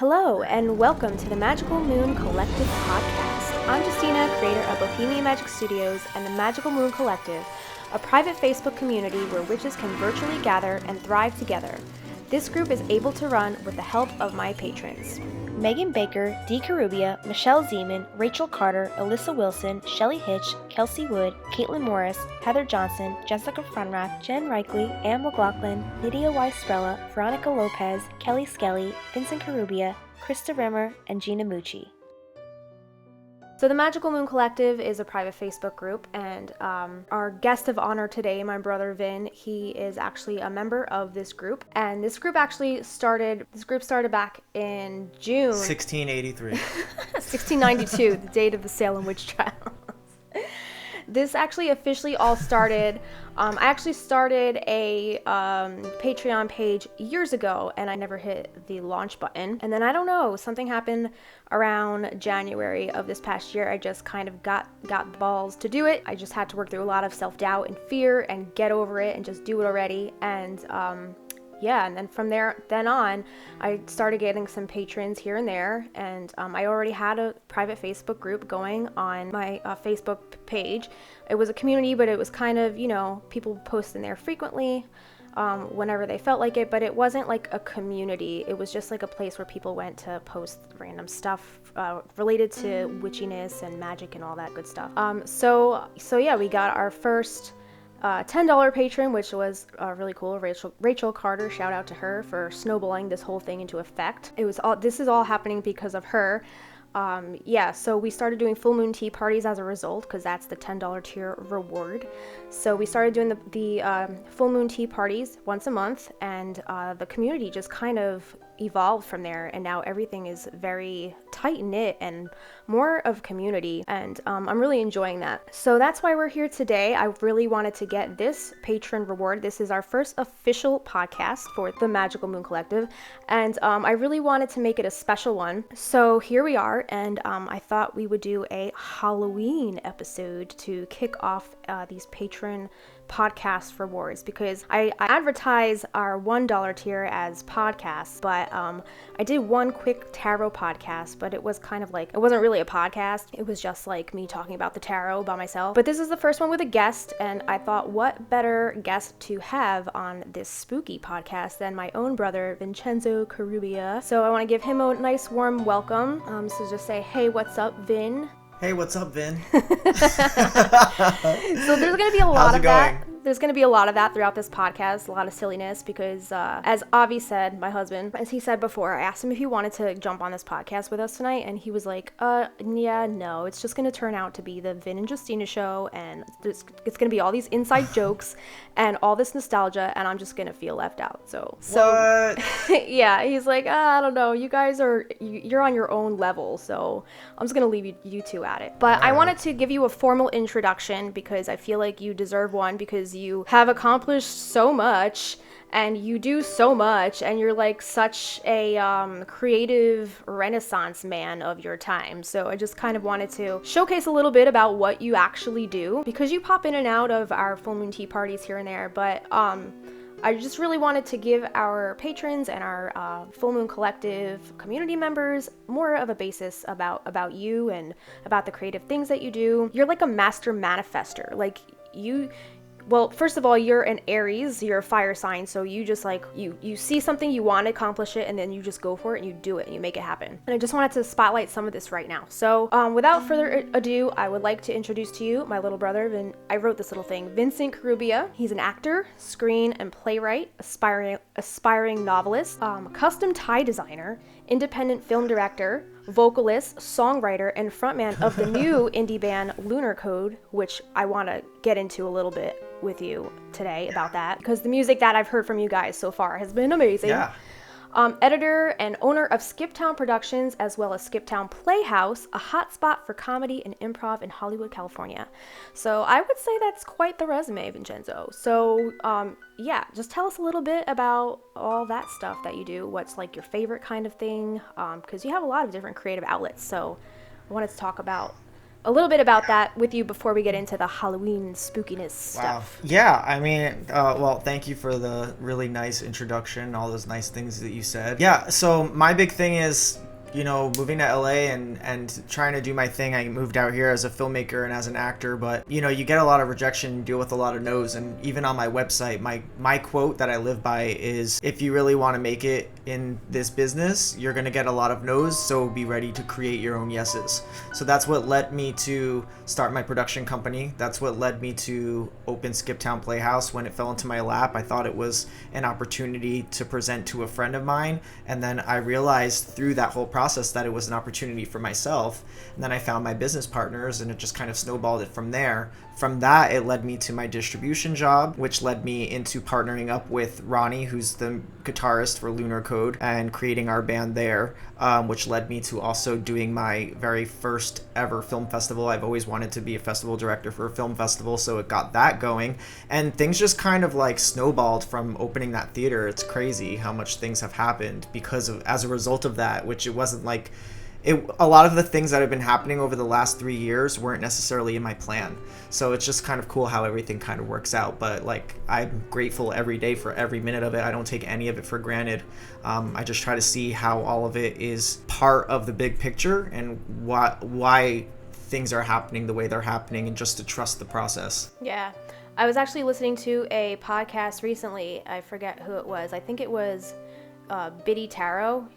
Hello, and welcome to the Magickal Moon Collective Podcast. I'm Justina, creator of Bohemian Magic Studios and the Magickal Moon Collective, a private Facebook community where witches can virtually gather and thrive together. This group is able to run with the help of my patrons. Megan Baker, Dee Carubia, Michelle Zeman, Rachel Carter, Alyssa Wilson, Shelley Hitch, Kelsey Wood, Caitlin Morris, Heather Johnson, Jessica Frunrath, Jen Reichley, Anne McLaughlin, Lydia Weistrella, Veronica Lopez, Kelly Skelly, Vincent Carubia, Krista Rimmer, and Gina Mucci. So the Magickal Moon Collective is a private Facebook group, and our guest of honor today, my brother Vin, he is actually a member of this group. And this group started back in June 1683. 1692, the date of the Salem witch trials. This actually officially all started, I actually started a Patreon page years ago, and I never hit the launch button. And then I don't know, something happened around January of this past year. I just kind of got balls to do it. I just had to work through a lot of self-doubt and fear and get over it and just do it already. And yeah, and then from then on, I started getting some patrons here and there, and I already had a private Facebook group going on my Facebook page. It was a community, but it was kind of, people posting there frequently, whenever they felt like it, but it wasn't like a community. It was just like a place where people went to post random stuff related to witchiness and magic and all that good stuff. So yeah, we got our first $10 patron, which was really cool. Rachel Carter, shout out to her for snowballing this whole thing into effect. This is all happening because of her. So we started doing full moon tea parties as a result, because that's the $10 tier reward. So we started doing the full moon tea parties once a month, and the community just kind of evolved from there, and now everything is very tight-knit and more of community, and I'm really enjoying that. So that's why we're here today. I really wanted to get this patron reward. This is our first official podcast for the Magickal Moon Collective, and I really wanted to make it a special one. So here we are, and I thought we would do a Halloween episode to kick off these patron podcast rewards, because I advertise our $1 tier as podcasts, but I did one quick tarot podcast, but it was kind of like, it wasn't really a podcast. It was just like me talking about the tarot by myself. But this is the first one with a guest, and I thought, what better guest to have on this spooky podcast than my own brother, Vincenzo Carubia. So I want to give him a nice warm welcome. So just say, hey, what's up, Vin? Hey, what's up, Vin? So there's going to be a lot of that. There's going to be a lot of that throughout this podcast, a lot of silliness, because as Avi said, my husband, as he said before, I asked him if he wanted to jump on this podcast with us tonight, and he was like, yeah, no, it's just going to turn out to be the Vin and Justina show, and it's going to be all these inside jokes and all this nostalgia, and I'm just going to feel left out. So What? yeah, he's like, I don't know, you guys you're on your own level, so I'm just going to leave you two at it. But I wanted to give you a formal introduction, because I feel like you deserve one, because you have accomplished so much and you do so much, and you're like such a creative renaissance man of your time. So I just kind of wanted to showcase a little bit about what you actually do, because you pop in and out of our full moon tea parties here and there, but I just really wanted to give our patrons and our Full Moon Collective community members more of a basis about you and about the creative things that you do. You're like a master manifester. Like well, first of all, you're an Aries, you're a fire sign, so you just like, you see something, you want to accomplish it, and then you just go for it and you do it and you make it happen. And I just wanted to spotlight some of this right now. So without further ado, I would like to introduce to you my little brother, I wrote this little thing, Vincent Carubia. He's an actor, screen and playwright, aspiring novelist, custom tie designer, independent film director, vocalist, songwriter, and frontman of the new indie band Lunar Code, which I want to get into a little bit with you today about that, because the music that I've heard from you guys so far has been amazing. Yeah. Editor and owner of Skiptown Productions, as well as Skiptown Playhouse, a hotspot for comedy and improv in Hollywood, California. So I would say that's quite the resume, Vincenzo. So yeah, just tell us a little bit about all that stuff that you do. What's like your favorite kind of thing? Because you have a lot of different creative outlets. So I wanted to talk about a little bit about that with you before we get into the Halloween spookiness stuff. Yeah, I mean, well, thank you for the really nice introduction, all those nice things that you said. Yeah, so my big thing is, you know, moving to LA and trying to do my thing. I moved out here as a filmmaker and as an actor, but you know, you get a lot of rejection, you deal with a lot of no's, and even on my website, my quote that I live by is, if you really want to make it in this business, you're going to get a lot of no's, so be ready to create your own yeses. So that's what led me to start my production company. That's what led me to open Skiptown Playhouse. When it fell into my lap, I thought it was an opportunity to present to a friend of mine, and then I realized through that whole process that it was an opportunity for myself. And then I found my business partners, and it just kind of snowballed it from there. From that, it led me to my distribution job, which led me into partnering up with Ronnie, who's the guitarist for Lunar Code, and creating our band there, which led me to also doing my very first ever film festival. I've always wanted to be a festival director for a film festival, so it got that going. And things just kind of like snowballed from opening that theater. It's crazy how much things have happened as a result of that, which it wasn't like... a lot of the things that have been happening over the last 3 years weren't necessarily in my plan. So it's just kind of cool how everything kind of works out. But like, I'm grateful every day for every minute of it. I don't take any of it for granted. I just try to see how all of it is part of the big picture and why things are happening the way they're happening, and just to trust the process. Yeah. I was actually listening to a podcast recently. I forget who it was. I think it was Biddy Tarot.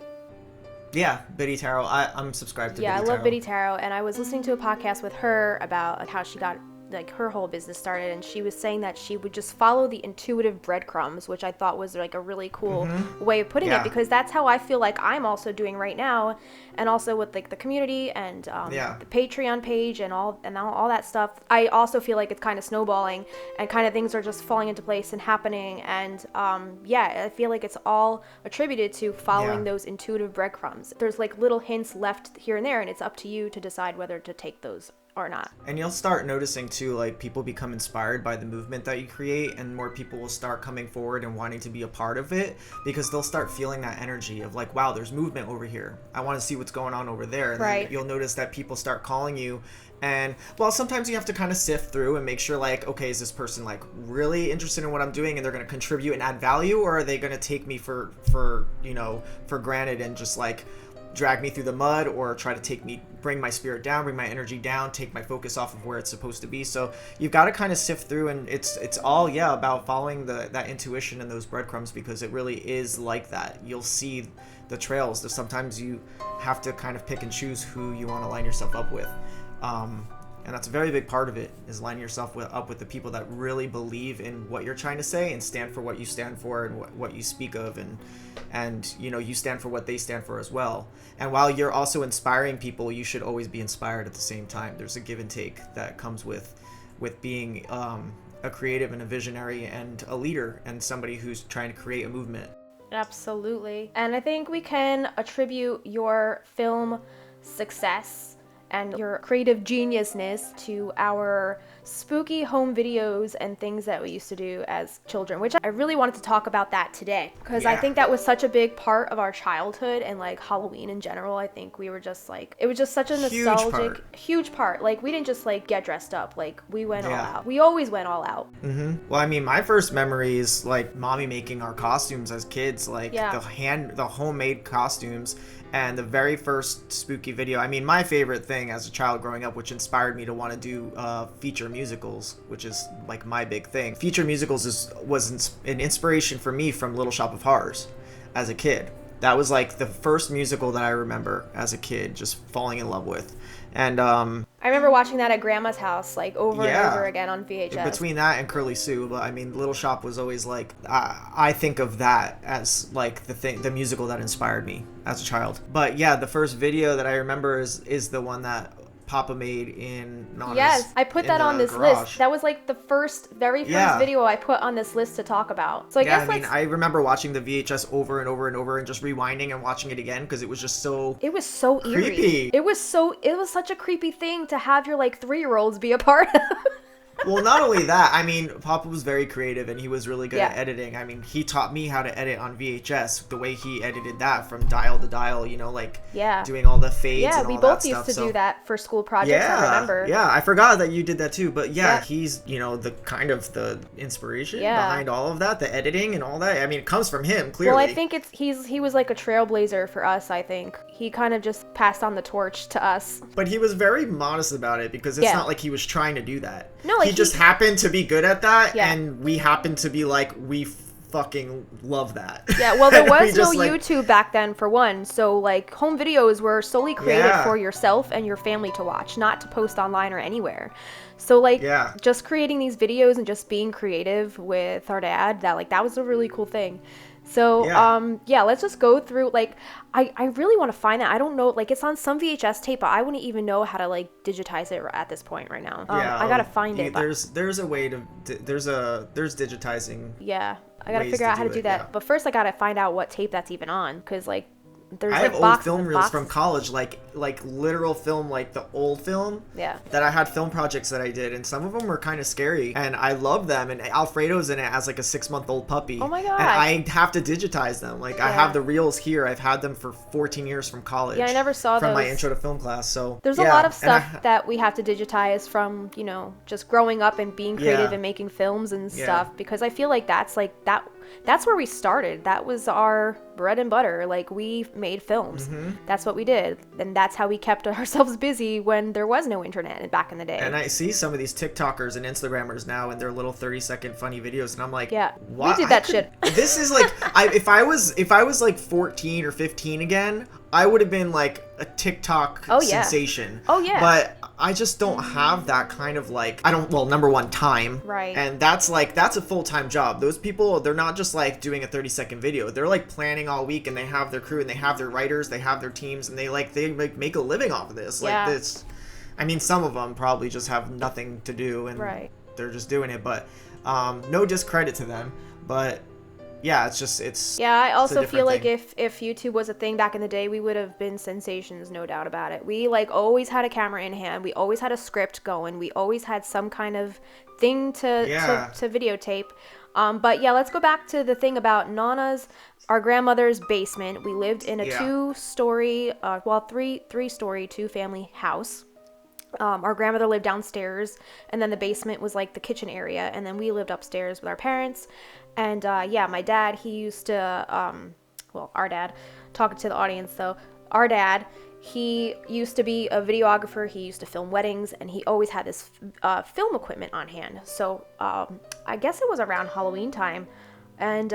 Yeah, Biddy Tarot. I'm subscribed to Biddy Tarot. Yeah, I love Biddy Tarot, and I was listening to a podcast with her about how she got like her whole business started, and she was saying that she would just follow the intuitive breadcrumbs, which I thought was like a really cool way of putting it, because that's how I feel like I'm also doing right now, and also with like the community and the Patreon page and all that stuff. I also feel like it's kind of snowballing, and kind of things are just falling into place and happening, and I feel like it's all attributed to following those intuitive breadcrumbs. There's like little hints left here and there, and it's up to you to decide whether to take those or not. And you'll start noticing too, like, people become inspired by the movement that you create, and more people will start coming forward and wanting to be a part of it, because they'll start feeling that energy of like, wow, there's movement over here, I want to see what's going on over there. And then you'll notice that people start calling you, and well, sometimes you have to kind of sift through and make sure, like, okay, is this person like really interested in what I'm doing and they're going to contribute and add value, or are they going to take me for granted and just like drag me through the mud, or try to bring my spirit down, bring my energy down, take my focus off of where it's supposed to be. So you've got to kind of sift through, and it's all about following that intuition and those breadcrumbs, because it really is like that. You'll see the trails. Sometimes you have to kind of pick and choose who you want to line yourself up with. And that's a very big part of it, is lining yourself up with the people that really believe in what you're trying to say and stand for what you stand for and what you speak of, and you stand for what they stand for as well. And while you're also inspiring people, you should always be inspired at the same time. There's a give and take that comes with being a creative and a visionary and a leader and somebody who's trying to create a movement. Absolutely. And I think we can attribute your film success and your creative geniusness to our spooky home videos and things that we used to do as children, which I really wanted to talk about that today, because I think that was such a big part of our childhood, and like Halloween in general. I think we were just like, it was just such a nostalgic, huge part. Like, we didn't just like get dressed up, like we went all out. We always went all out. Well, I mean, my first memory is like mommy making our costumes as kids, like the homemade costumes. And the very first spooky video, I mean, my favorite thing as a child growing up, which inspired me to want to do feature musicals, which is like my big thing. Feature musicals was an inspiration for me from Little Shop of Horrors as a kid. That was like the first musical that I remember as a kid just falling in love with. And I remember watching that at Grandma's house, like over and over again on VHS. Between that and Curly Sue, but I mean, Little Shop was always like, I think of that as like the musical that inspired me as a child. But yeah, the first video that I remember is the one that Papa made in Nana's. Yes, I put that on this list. That was like the very first video I put on this list to talk about. So I guess I remember watching the VHS over and over and over and just rewinding and watching it again, because it was just so... It was so creepy. Eerie. It was such a creepy thing to have your like 3-year-olds be a part of. Well, not only that, I mean, Papa was very creative and he was really good Yeah. at editing. I mean, he taught me how to edit on VHS, the way he edited that from dial to dial, you know, like Yeah. doing all the fades Yeah, and we all both that used stuff. to So do that for school projects, I remember. yeah, I forgot that you did that too. But yeah, Yeah. he's, you know, the kind of the inspiration Yeah. behind all of that, the editing and all that. I mean, it comes from him, clearly. Well, I think he was like a trailblazer for us, I think. He kind of just passed on the torch to us. But he was very modest about it because it's Yeah. not like he was trying to do that. No, like he just happened to be good at that, Yeah. and we happened to be like, we fucking love that. Yeah, well, there And we was no just, like, YouTube back then, for one. So, like, home videos were solely created Yeah. for yourself and your family to watch, not to post online or anywhere. So, like, Yeah. just creating these videos and just being creative with our dad, that was a really cool thing. So, Yeah. let's just go through, like, I really want to find that. I don't know, like, it's on some VHS tape, but I wouldn't even know how to, like, digitize it at this point right now. I gotta find it. But There's a way to there's digitizing. yeah, I gotta ways figure to out how to do do it, that. yeah. But first I gotta find out what tape that's even on, because, like, there's I like have old boxes film and reels boxes. from college, like literal film, like the old film. Yeah. That I had film projects that I did, and some of them were kind of scary, and I love them. And Alfredo's in it as like a 6-month-old puppy. Oh my God. And I have to digitize them. Like I Yeah. have the reels here. I've had them for 14 years from college. Yeah, I never saw from my those. intro to film class. So There's yeah, a lot of and I- stuff that we have to digitize from, you know, just growing up and being creative Yeah. and making films and Yeah. stuff, because I feel like that's where we started. That was our bread and butter. Like, we made films. Mm-hmm. That's what we did. And that's how we kept ourselves busy when there was no internet back in the day. And I see some of these TikTokers and Instagrammers now in their little 30-second funny videos, and I'm like, Yeah, what? we did that shit. This is like, if I was like 14 or 15 again, I would have been like a TikTok Oh, yeah. sensation. Oh, yeah. But I just don't have that kind of like, well, number one, time. Right. And that's a full-time job. Those people, they're not just like doing a 30-second video. They're like planning all week, and they have their crew, and they have their writers, they have their teams, and they make a living off of this. Yeah. Like this. I mean, some of them probably just have nothing to do, and Right. they're just doing it. But no discredit to them. But yeah, it's Yeah, I also different feel like thing. if YouTube was a thing back in the day, we would have been sensations, no doubt about it. We, like, always had a camera in hand. We always had a script going. We always had some kind of thing to videotape. But yeah, let's go back to the thing about our grandmother's basement. We lived in a Yeah. two-story, three-story, two-family house. Our grandmother lived downstairs, and then the basement was like the kitchen area, and then we lived upstairs with our parents. And my dad, he used to, our dad, talking to the audience though, our dad, he used to be a videographer. He used to film weddings, and he always had this film equipment on hand. So I guess it was around Halloween time, and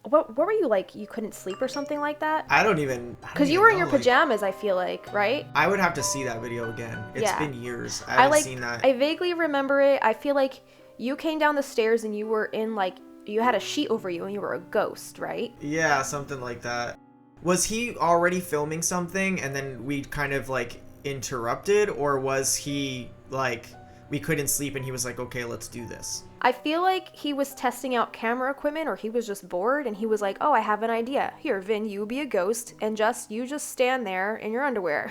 what were you, like, you couldn't sleep or something like that? I don't even Because you were in your pajamas, I feel like, right? I would have to see that video again. It's Yeah. been years. I haven't seen that. I vaguely remember it. I feel like you came down the stairs and you were in, like, you had a sheet over you and you were a ghost, right? Yeah, something like that. Was he already filming something and then we kind of like interrupted, or was he like, we couldn't sleep and he was like, okay, let's do this? I feel like he was testing out camera equipment, or he was just bored and he was like, oh, I have an idea. Here, Vin, you be a ghost and you just stand there in your underwear.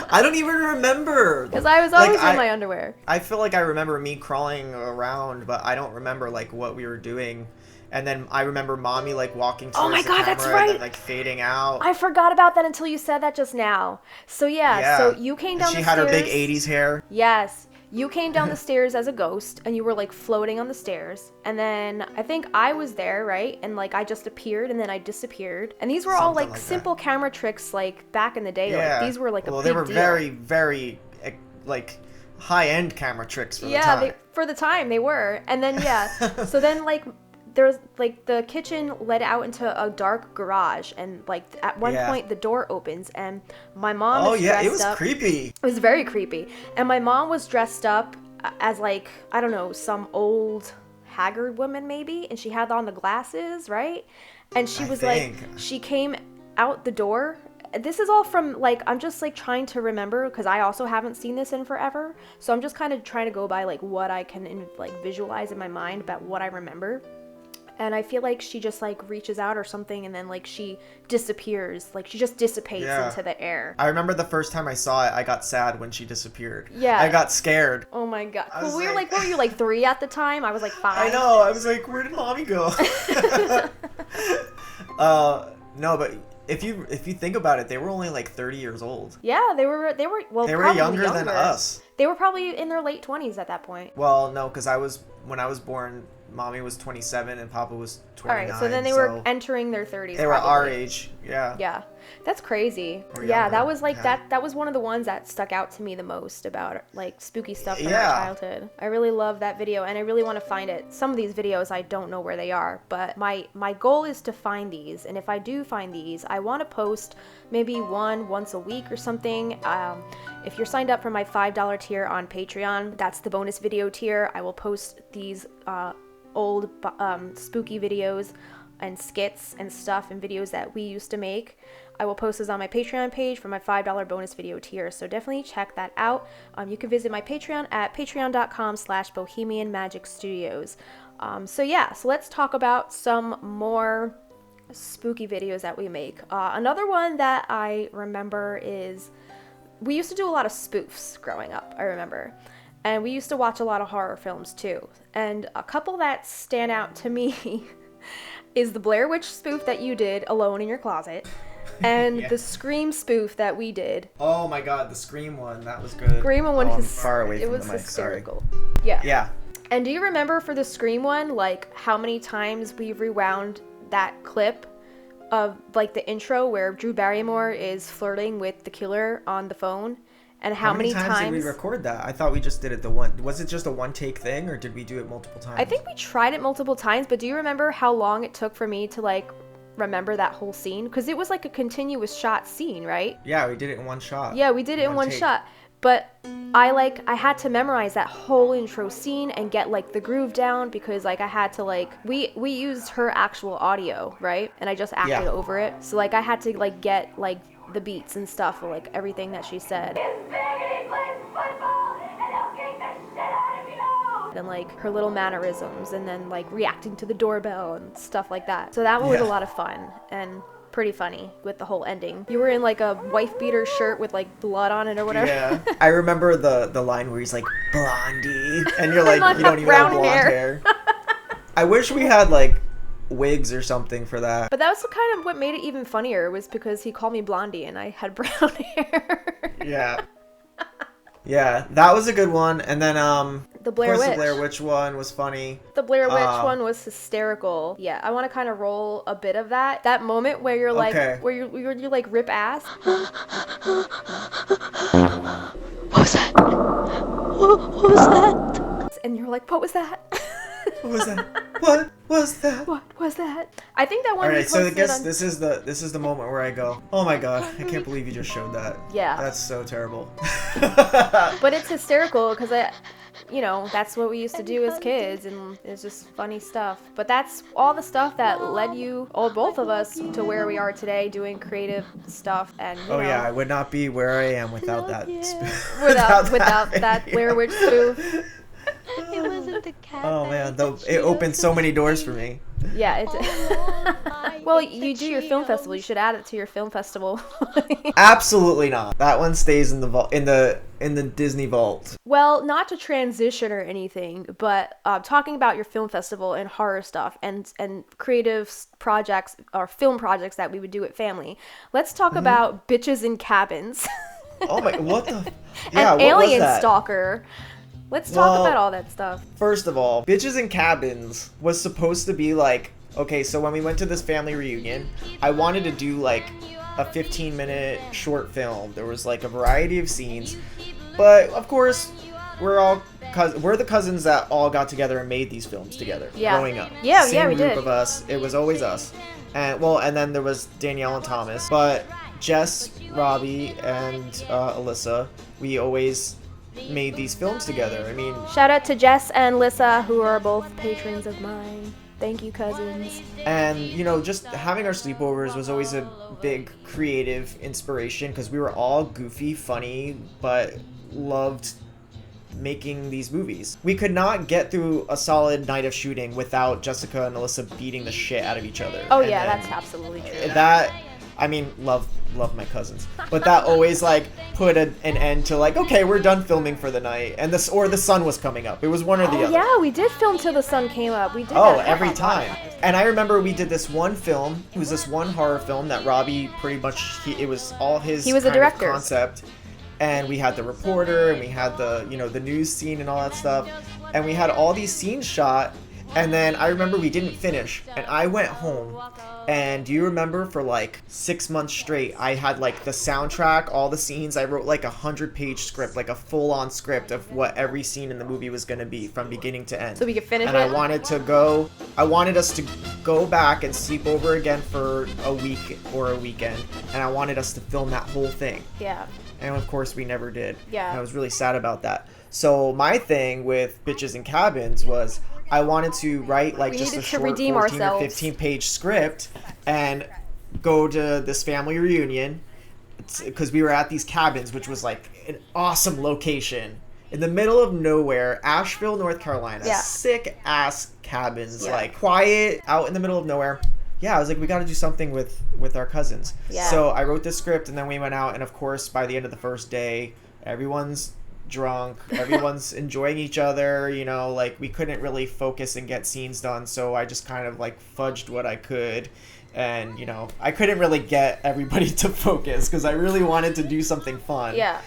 I don't even remember. Because I was always in my underwear. I feel like I remember me crawling around, but I don't remember like what we were doing. And then I remember mommy like walking towards my the God, camera that's and right. then, like fading out. I forgot about that until you said that just now. So so you came down the stairs. She had her big 80s hair. Yes. You came down the stairs as a ghost, and you were, like, floating on the stairs. And then I think I was there, right? And, like, I just appeared, and then I disappeared. And these were all, like, simple camera tricks, like, back in the day. Yeah. Like, these were, like, a big they were deal. very, very, like, high-end camera tricks for the time. For the time, they were. And then, so then, like, there's, like, the kitchen led out into a dark garage, and, like, at one point the door opens, and my mom is dressed up. It was creepy. It was very creepy. And my mom was dressed up as, like, I don't know, some old haggard woman maybe, and she had on the glasses, right? And she was like, she came out the door. This is all from, like, I'm just, like, trying to remember, because I also haven't seen this in forever, so I'm just kind of trying to go by, like, what I can, like, visualize in my mind about what I remember. and I feel like she just like reaches out or something, and then like she disappears, like she just dissipates into the air. I remember the first time I saw it, I got sad when she disappeared. Yeah. I got scared. Oh my god. Well, we were like, what were you, like 3 at the time? I was like 5. I know. I was like, where did mommy go? No, but if you think about it, they were only like 30 years old. Yeah, they were well, they were younger than us. They were probably in their late 20s at that point. Well, no, because when I was born, mommy was 27 and papa was 29. All right, so then they were entering their 30s. They were our age, yeah. Yeah, that's crazy. Or yeah, younger. that was like that was one of the ones that stuck out to me the most about like spooky stuff from my childhood. I really love that video, and I really want to find it. Some of these videos I don't know where they are, but my goal is to find these, and if I do find these, I want to post maybe once a week or something. If you're signed up for my $5 tier on Patreon, that's the bonus video tier. I will post these old spooky videos and skits and stuff and videos that we used to make. I will post those on my Patreon page for my $5 bonus video tier, so definitely check that out. You can visit my Patreon at patreon.com/bohemianmagicstudios. So let's talk about some more spooky videos that we make. Another one that I remember is we used to do a lot of spoofs growing up, I remember. And we used to watch a lot of horror films too. And a couple that stand out to me is the Blair Witch spoof that you did alone in your closet. And the Scream spoof that we did. Oh my god, the Scream one, that was good. Scream one I'm far away from it was the mic, hysterical. sorry. Yeah. Yeah. And do you remember for the Scream one, like how many times we rewound that clip of like the intro where Drew Barrymore is flirting with the killer on the phone? And how many times did we record that? I thought we just did it the one. Was it just a one take thing, or did we do it multiple times? I think we tried it multiple times, but do you remember how long it took for me to like remember that whole scene? Because it was like a continuous shot scene, right? Yeah, we did it in one shot. Yeah, we did it in one shot. But I had to memorize that whole intro scene and get like the groove down, because like I had to like we used her actual audio, right? And I just acted over it. So like I had to like get like the beats and stuff, or like everything that she said. And like her little mannerisms, and then like reacting to the doorbell and stuff like that. So that one was a lot of fun and pretty funny with the whole ending. You were in like a wife beater shirt with like blood on it or whatever. Yeah. I remember the line where he's like, Blondie, and you're like, you don't even have blonde hair. I wish we had like wigs or something for that. But that was kind of what made it even funnier, was because he called me Blondie and I had brown hair. Yeah, that was a good one. And then the Blair Witch. The Blair Witch one was funny. The Blair Witch one was hysterical. Yeah, I want to kind of roll a bit of that moment where you're like, where you like rip ass. What was that? What was that? And you're like, what was that? What was that? What was that? What was that? I think that one. All right, so I guess this is the moment where I go, oh my god, I can't believe you just showed that. Yeah. That's so terrible. But it's hysterical because that's what we used to do as kids, and it's just funny stuff. But that's all the stuff that led both of us, to where we are today, doing creative stuff. And yeah, I would not be where I am without that. Without that Blair Witch spoof. It wasn't the cat. Oh man, it opened so many doors for me. Yeah, well, you do your film festival. You should add it to your film festival. Absolutely not. That one stays in the vault, in the Disney vault. Well, not to transition or anything, but talking about your film festival and horror stuff and creative projects or film projects that we would do at family. Let's talk about Bitches in Cabins. Oh my, what the? Yeah, and what Alien was that? Stalker. Let's talk about all that stuff. First of all, Bitches in Cabins was supposed to be like, okay, so when we went to this family reunion, I wanted to do like a 15-minute short film. There was like a variety of scenes, but of course, we're the cousins that all got together and made these films together growing up. Yeah, Same we group did. of us. It was always us. And then there was Danielle and Thomas, but Jess, Robbie, and Alyssa, we always made these films together. I mean, shout out to Jess and Lissa, who are both patrons of mine. Thank you, cousins. And just having our sleepovers was always a big creative inspiration, because we were all goofy, funny, but loved making these movies. We could not get through a solid night of shooting without Jessica and Alyssa beating the shit out of each other. Oh And yeah, then that's absolutely true. that, I mean, love my cousins, but that always like put an end to like, okay, we're done filming for the night, and the sun was coming up. It was one or the other. Yeah, we did film till the sun came up. We did. Oh, that every a lot. time. And I remember we did this one film. It was this one horror film that Robbie pretty much, it was all his He was a kind of director. concept. And we had the reporter, and we had the, you know, the news scene and all that stuff. And we had all these scenes shot. And then I remember we didn't finish. And I went home. And do you remember for like 6 months straight, I had like the soundtrack, all the scenes. I wrote like 100-page script, like a full-on script of what every scene in the movie was going to be from beginning to end. So we could finish and it? I wanted us to go back and sleep over again for a week or a weekend. And I wanted us to film that whole thing. Yeah. And of course we never did. Yeah. And I was really sad about that. So my thing with Bitches and Cabins was I wanted to write like just a short 14 or 15-page script and go to this family reunion because we were at these cabins, which was like an awesome location in the middle of nowhere, Asheville, North Carolina. Yeah. Sick ass cabins, Yeah. like quiet out in the middle of nowhere. Yeah, I was like, we got to do something with our cousins. Yeah. So I wrote this script, and then we went out, and of course, by the end of the first day, everyone's drunk, everyone's enjoying each other, you know, like we couldn't really focus and get scenes done, so I just kind of like fudged what I could. And, you know, I couldn't really get everybody to focus because I really wanted to do something fun. Yeah.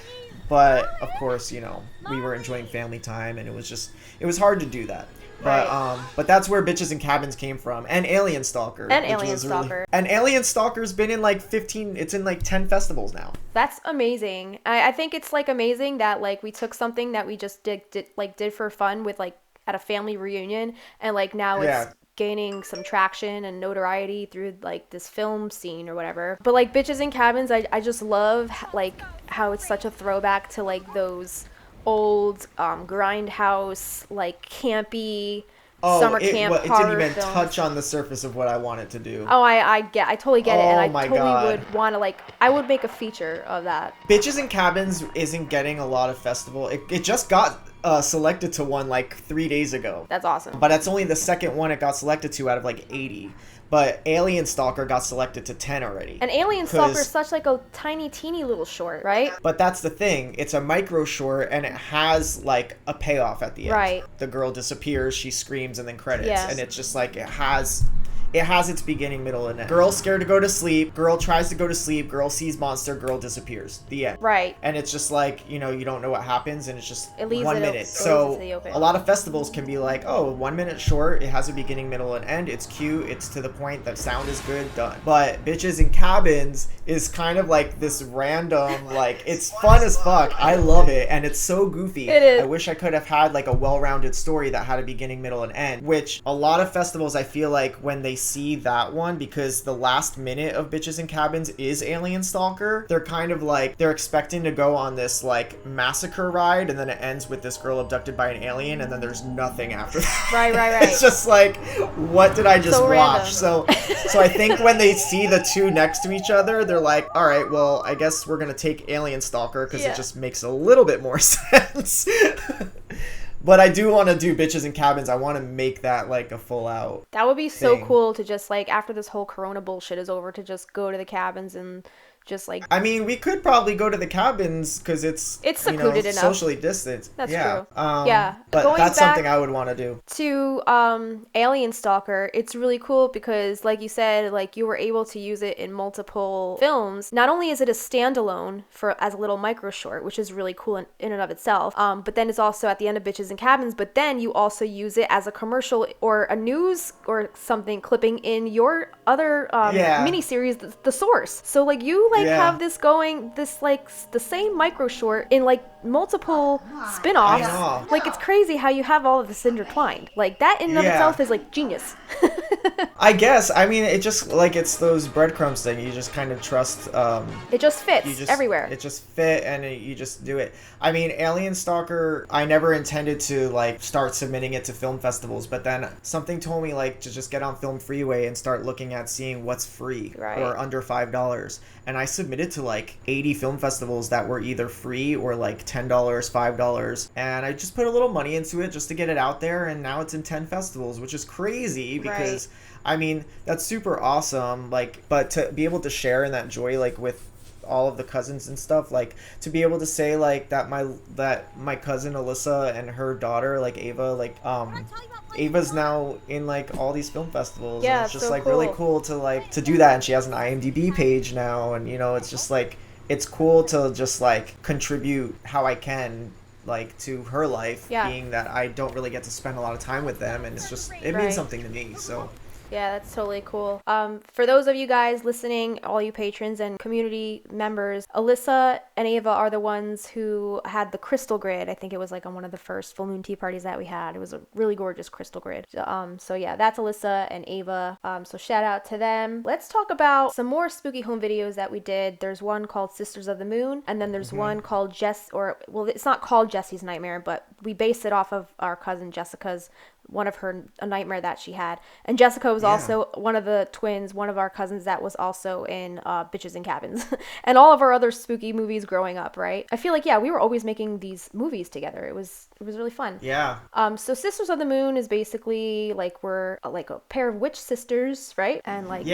But, of course, you know, we were enjoying family time, and it was hard to do that. But Right. but that's where Bitches and Cabins came from, and Alien Stalker. And which Alien was really- Stalker. and Alien Stalker's been in like 10 festivals now. That's amazing. I think it's like amazing that like we took something that we just did for fun with like at a family reunion, and like now Yeah. it's gaining some traction and notoriety through like this film scene or whatever. But like Bitches and Cabins, I just love like how it's such a throwback to like those old grindhouse like campy summer camp it horror didn't even films. touch on the surface of what I wanted to do. Oh, I totally get it, and Oh I my totally God. would want to like I would make a feature of that. Bitches and Cabins isn't getting a lot of festival. It just got selected to one like 3 days ago. That's awesome. But that's only the second one it got selected to out of like 80. But Alien Stalker got selected to 10 already. And Alien Stalker 'Cause- is such like a tiny, teeny little short, right? But that's the thing. It's a micro short, and it has like a payoff at the end. Right. The girl disappears, she screams, and then credits. Yeah. And it's just like it has its beginning, middle, and end. Girl scared to go to sleep. Girl tries to go to sleep. Girl sees monster. Girl disappears. The end. Right. And it's just like, you know, you don't know what happens, and it's just It leaves 1 it op- minute. it So leaves it to the open. a lot of festivals can be like, oh, 1 minute short. It has a beginning, middle, and end. It's cute. It's to the point. The sound is good. Done. But Bitches and Cabins is kind of like this random, like, it's fun as fuck. I love it, and it's so goofy. It is. I wish I could have had like a well-rounded story that had a beginning, middle, and end. Which a lot of festivals, I feel like when they see that one, because the last minute of Bitches and Cabins is Alien Stalker, they're kind of like, they're expecting to go on this like massacre ride, and then it ends with this girl abducted by an alien, and then there's nothing after that. Right. It's just like, what did I just So watch? random. So I think when they see the two next to each other, they're like, all right, well, I guess we're gonna take Alien Stalker because Yeah. it just makes a little bit more sense. But I do want to do Bitches and Cabins. I want to make that like a full out. That would be so thing. cool to just like after this whole corona bullshit is over to just go to the cabins and just like I mean, we could probably go to the cabins because it's secluded enough. socially distanced. That's yeah. true. Yeah. But Going that's back- something I would want to do. to Alien Stalker, it's really cool because like you said, like you were able to use it in multiple films. Not only is it a standalone for as a little micro short, which is really cool in and of itself, but then it's also at the end of Bitches and Cabins, but then you also use it as a commercial or a news or something clipping in your other miniseries, The Source. So like you like Yeah. have this going, this like the same micro short in like multiple spin-offs. I know. Like it's crazy how you have all of this intertwined. Like that in and of Yeah. itself is like genius. I guess. I mean, it just like it's those breadcrumbs thing. You just kind of trust. It just fits everywhere. It just fit, and you just do it. I mean, Alien Stalker. I never intended to like start submitting it to film festivals, but then something told me like to just get on Film Freeway and start looking at seeing what's free or under $5. And I submitted to like 80 film festivals that were either free or like $10, $5, and I just put a little money into it just to get it out there. And now it's in 10 festivals, which is crazy because. I mean, that's super awesome, like, but to be able to share in that joy, like, with all of the cousins and stuff, like, to be able to say, like, that my cousin Alyssa and her daughter, like, Ava, like, Ava's now in, like, all these film festivals, and it's just, so like, cool. Really cool to, like, to do that, and she has an IMDb page now, and, you know, it's just, like, it's cool to just, like, contribute how I can, like, to her life, being that I don't really get to spend a lot of time with them, and it's just, it means something to me, so... Yeah, that's totally cool. For those of you guys listening, all you patrons and community members, Alyssa and Ava are the ones who had the crystal grid. I think it was like on one of the first full moon tea parties that we had. It was a really gorgeous crystal grid. So yeah, that's Alyssa and Ava. So shout out to them. Let's talk about some more spooky home videos that we did. There's one called Sisters of the Moon, and then there's one called it's not called Jessie's Nightmare, but we based it off of our cousin Jessica's a nightmare that she had. And Jessica was also one of the twins, one of our cousins that was also in Bitches and Cabins and all of our other spooky movies growing up, right? I feel like, we were always making these movies together. It was really fun. Yeah. So Sisters of the Moon is basically like we're like a pair of witch sisters, right? And like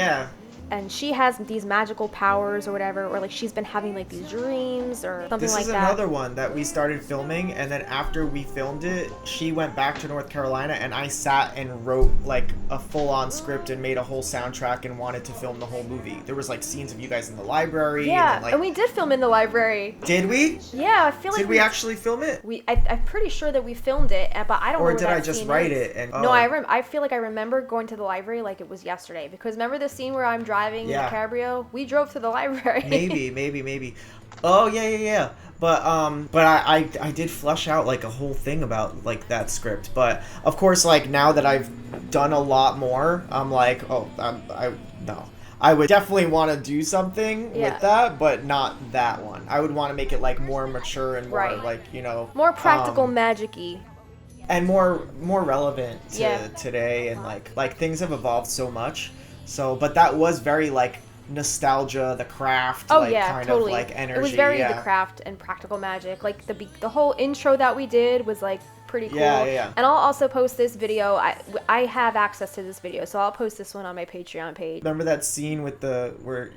and she has these magical powers or whatever, or like she's been having like these dreams or something like that. This is another one that we started filming, and then after we filmed it, she went back to North Carolina, and I sat and wrote like a full-on script and made a whole soundtrack and wanted to film the whole movie. There was like scenes of you guys in the library. Yeah, and, then, and we did film in the library. Did we? Yeah, I feel like Did we actually film it? I'm pretty sure that we filmed it, but I don't know. Or did I just write it? And No, I feel like I remember going to the library like it was yesterday, because remember the scene where I'm driving in the cabrio? We drove to the library. Maybe. Oh yeah. But I did flesh out like a whole thing about like that script. But of course, like now that I've done a lot more, I'm like, I would definitely want to do something with that, but not that one. I would want to make it like more mature and more like, you know, more practical, magic-y. And more relevant to today, and like things have evolved so much. So, but that was very like nostalgia, the craft, kind of like energy. It was very The Craft and practical magic. Like the whole intro that we did was like pretty cool. Yeah. And I'll also post this video. I have access to this video, so I'll post this one on my Patreon page. Remember that scene with where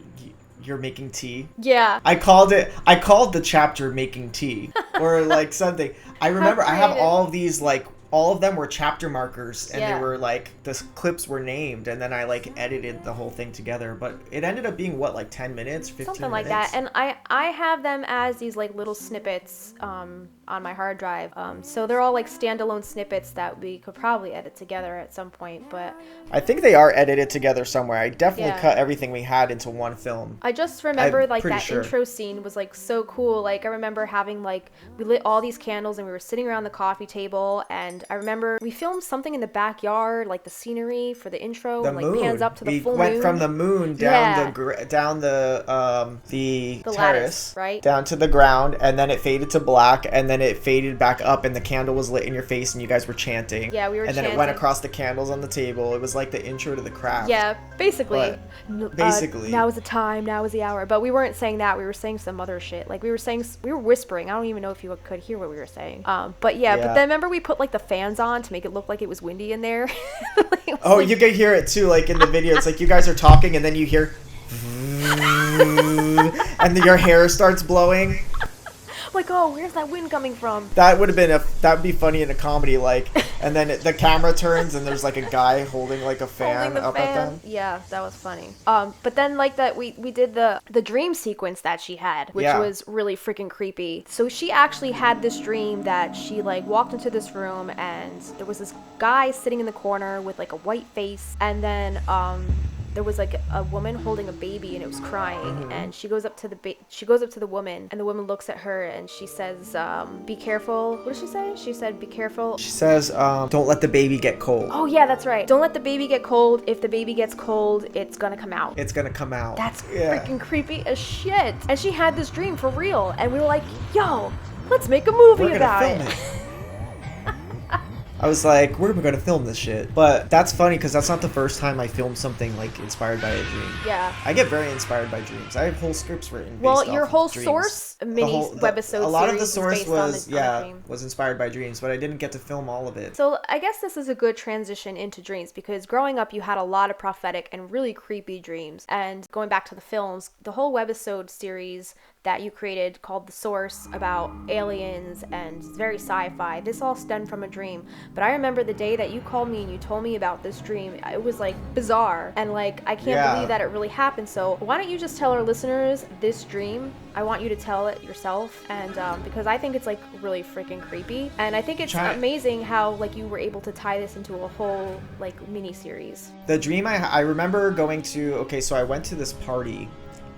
you're making tea? Yeah. I called the chapter "Making Tea" or like something. I remember I have all of these like. All of them were chapter markers, and they were like, the clips were named, and then I like edited the whole thing together. But it ended up being 10 minutes, 15 something like minutes? that. And I have them as these like little snippets on my hard drive. So they're all like standalone snippets that we could probably edit together at some point. But I think they are edited together somewhere. I definitely cut everything we had into one film. I just remember intro scene was like so cool. Like I remember having like, we lit all these candles and we were sitting around the coffee table, and I remember we filmed something in the backyard, like the scenery for the intro, pans up to the full moon. We went from the moon down the terrace, lattice, right? Down to the ground, and then it faded to black, and then it faded back up, and the candle was lit in your face, and you guys were chanting. Yeah, we were chanting. And then it went across the candles on the table. It was like the intro to The Craft. Yeah, basically. Now is the time, now is the hour. But we weren't saying that. We were saying some other shit. Like we were whispering. I don't even know if you could hear what we were saying. But then remember we put like the fans on to make it look like it was windy in there. You could hear it too, like in the video. It's like you guys are talking, and then you hear and then your hair starts blowing. Like, oh, where's that wind coming from? That would be funny in a comedy, like, and then the camera turns and there's like a guy holding like a fan up at them. Yeah, that was funny. But then like that we did the dream sequence that she had, which was really freaking creepy. So she actually had this dream that she like walked into this room, and there was this guy sitting in the corner with like a white face, and then there was like a woman holding a baby and it was crying, and she goes up to the woman, and the woman looks at her and she says, be careful. What did she say? She said, be careful. She says, don't let the baby get cold. Oh yeah, that's right. Don't let the baby get cold. If the baby gets cold, it's gonna come out. It's gonna come out. That's freaking creepy as shit. And she had this dream for real, and we were like, yo, let's make a movie about it. I was like, we're gonna film this shit. But that's funny because that's not the first time I filmed something like inspired by a dream. Yeah. I get very inspired by dreams. I have whole scripts written. Well, based your off whole of dreams. source webisode a lot of series the is source based was on a dream. was inspired by dreams, but I didn't get to film all of it. So I guess this is a good transition into dreams, because growing up you had a lot of prophetic and really creepy dreams. And going back to the films, the whole webisode series that you created called The Source about aliens and very sci-fi, this all stemmed from a dream. But I remember the day that you called me and you told me about this dream, it was like bizarre, and like I can't believe that it really happened. So why don't you just tell our listeners this dream? I want you to tell it yourself, and because I think it's like really freaking creepy, and I think it's amazing how like you were able to tie this into a whole like mini series. The dream I remember going to, so I went to this party.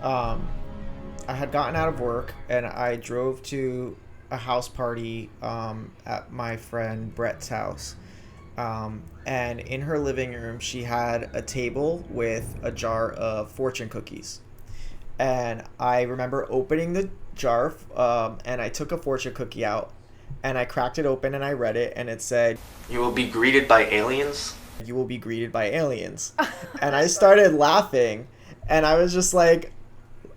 I had gotten out of work and I drove to a house party at my friend Brett's house. And in her living room, she had a table with a jar of fortune cookies. And I remember opening the jar and I took a fortune cookie out and I cracked it open and I read it, and it said, "You will be greeted by aliens. You will be greeted by aliens." And I started laughing, and I was just like,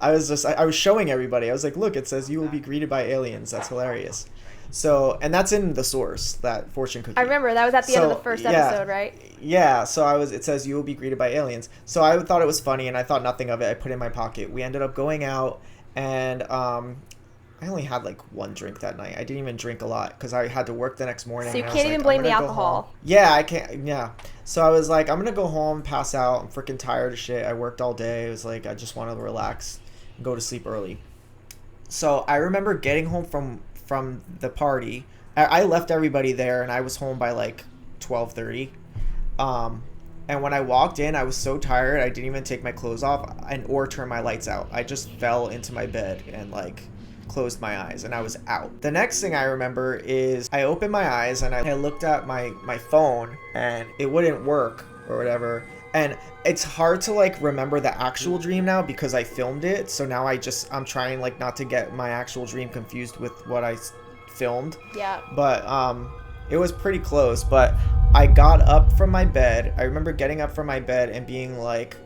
I was showing everybody. I was like, look, it says you will be greeted by aliens. That's hilarious. So, and that's in the source, that fortune cookie. I remember that was at the end of the first episode, right? Yeah. So it says you will be greeted by aliens. So I thought it was funny, and I thought nothing of it. I put it in my pocket. We ended up going out, and I only had like one drink that night. I didn't even drink a lot because I had to work the next morning. So you can't even blame the alcohol. Yeah, I can't. Yeah. So I was like, I'm gonna go home, pass out. I'm freaking tired of shit. I worked all day. It was like I just want to relax. Go to sleep early. So I remember getting home from the party. I left everybody there and I was home by like 12:30. And when I walked in, I was so tired I didn't even take my clothes off or turn my lights out. I just fell into my bed and like closed my eyes and I was out. The next thing I remember is I opened my eyes and I looked at my phone and it wouldn't work or whatever. And it's hard to like remember the actual dream now because I filmed it. So now I'm trying like not to get my actual dream confused with what I filmed. Yeah. But it was pretty close. But I got up from my bed. I remember getting up from my bed and being like,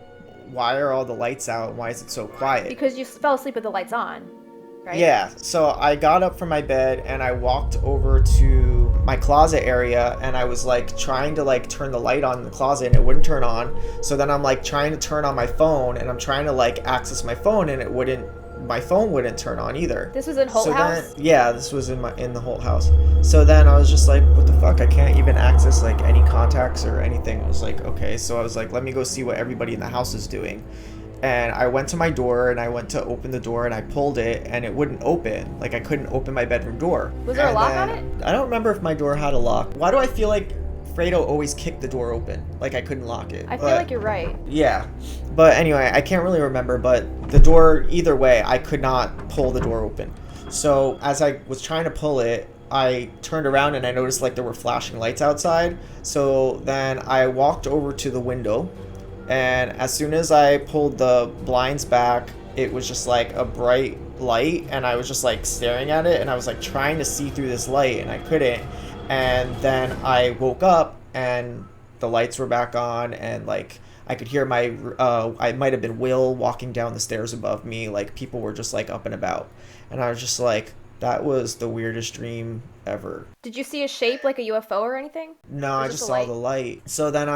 why are all the lights out? Why is it so quiet? Because you fell asleep with the lights on. Right? Yeah, so I got up from my bed and I walked over to my closet area and I was like trying to like turn the light on in the closet and it wouldn't turn on. So then I'm like trying to turn on my phone and I'm trying to like access my phone and my phone wouldn't turn on either. This was in Holt House? Yeah, this was in the Holt House. So then I was just like, what the fuck? I can't even access like any contacts or anything. I was like, okay. So I was like, let me go see what everybody in the house is doing. And I went to my door and I went to open the door and I pulled it and it wouldn't open. Like I couldn't open my bedroom door. Was there a lock on it? I don't remember if my door had a lock. Why do I feel like Fredo always kicked the door open? Like I couldn't lock it. I feel like you're right. Yeah. But anyway, I can't really remember, but the door, either way, I could not pull the door open. So as I was trying to pull it, I turned around and I noticed like there were flashing lights outside. So then I walked over to the window. And as soon as I pulled the blinds back, it was just like a bright light and I was just like staring at it and I was like trying to see through this light and I couldn't. And then I woke up and the lights were back on and like I could hear I might have been Will walking down the stairs above me. Like people were just like up and about. And I was just like, that was the weirdest dream ever. Did you see a shape like a UFO or anything? No, I just saw the light. So then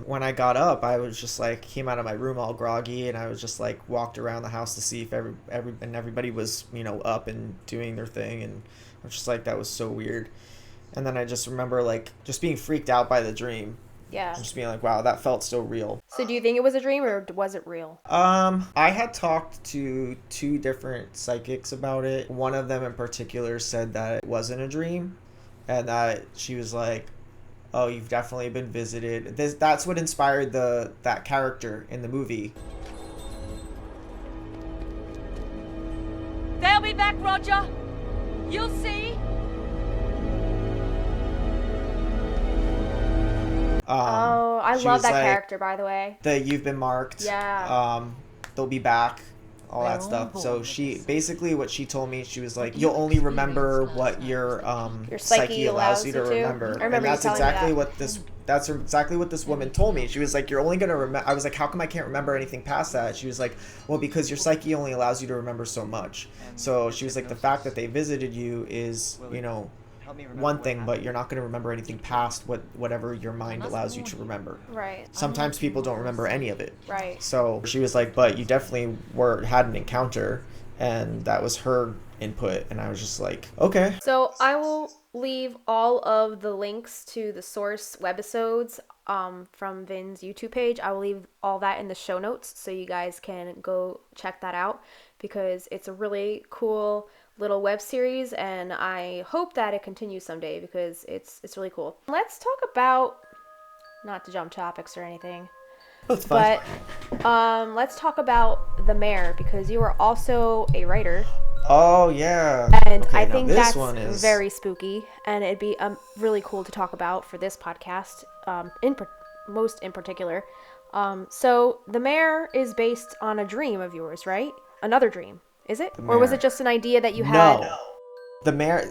when I got up, I was just like, came out of my room all groggy and I was just like walked around the house to see if everybody was, up and doing their thing. And I was just like, that was so weird. And then I just remember like just being freaked out by the dream. Yeah. Just being like, wow, that felt so real. So do you think it was a dream or was it real? I had talked to 2 different psychics about it. One of them in particular said that it wasn't a dream and that she was like, oh, you've definitely been visited. That's what inspired that character in the movie. They'll be back, Roger. You'll see. Oh, I she love was that like, character, by the way. You've been marked. Yeah. They'll be back. All that stuff. So she basically what she told me, she was like, you'll only remember what your psyche allows you to remember. And that's exactly what this woman told me. She was like, you're only gonna remember. I was like, how come I can't remember anything past that? She was like, well, because your psyche only allows you to remember so much. So she was like, the fact that they visited you is, you know, one thing, but you're not going to remember anything past whatever your mind allows you to remember. Right. Sometimes people don't remember any of it. Right. So she was like, but you definitely had an encounter, and that was her input, and I was just like, okay. So I will leave all of the links to the source webisodes from Vin's YouTube page. I will leave all that in the show notes so you guys can go check that out, because it's a really cool little web series, and I hope that it continues someday because it's really cool. Let's talk about, not to jump topics or anything, That's fine. but let's talk about The Mayor, because you are also a writer. Oh yeah. And okay, I think that's one is very spooky, and it'd be really cool to talk about for this podcast, most in particular. So The Mayor is based on a dream of yours, right? Another dream. Is it? Or was it just an idea that you had? No. The Mayor,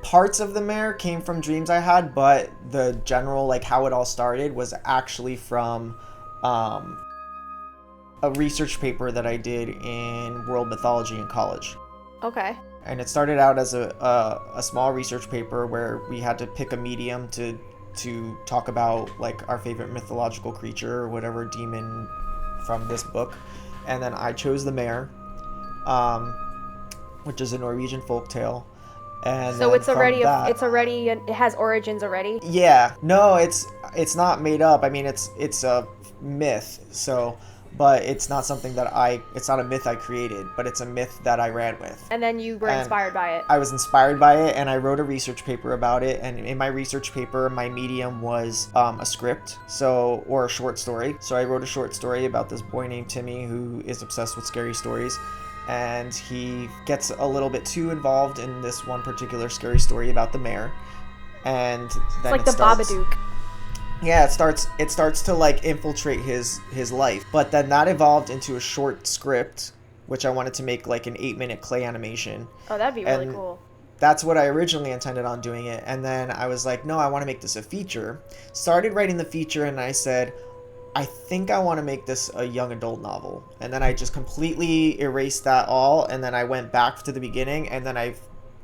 parts of The Mayor came from dreams I had, but the general, like how it all started, was actually from a research paper that I did in world mythology in college. Okay. And it started out as a small research paper where we had to pick a medium to talk about like our favorite mythological creature or whatever demon from this book. And then I chose The Mayor, which is a Norwegian folktale. And so it has origins already? Yeah. No, it's not made up. I mean, it's a myth. So, but it's not something it's not a myth I created, but it's a myth that I ran with. And then you were inspired by it. I was inspired by it, and I wrote a research paper about it. And in my research paper, my medium was a script, or a short story. So I wrote a short story about this boy named Timmy who is obsessed with scary stories. And he gets a little bit too involved in this one particular scary story about the mayor. And then it's like the Babadook. Yeah, it starts to like infiltrate his life. But then that evolved into a short script, which I wanted to make like an 8-minute clay animation. Oh, that'd be really cool. That's what I originally intended on doing it. And then I was like, no, I want to make this a feature. Started writing the feature, and I said, I think I want to make this a young adult novel. And then I just completely erased that all, and then I went back to the beginning, and then I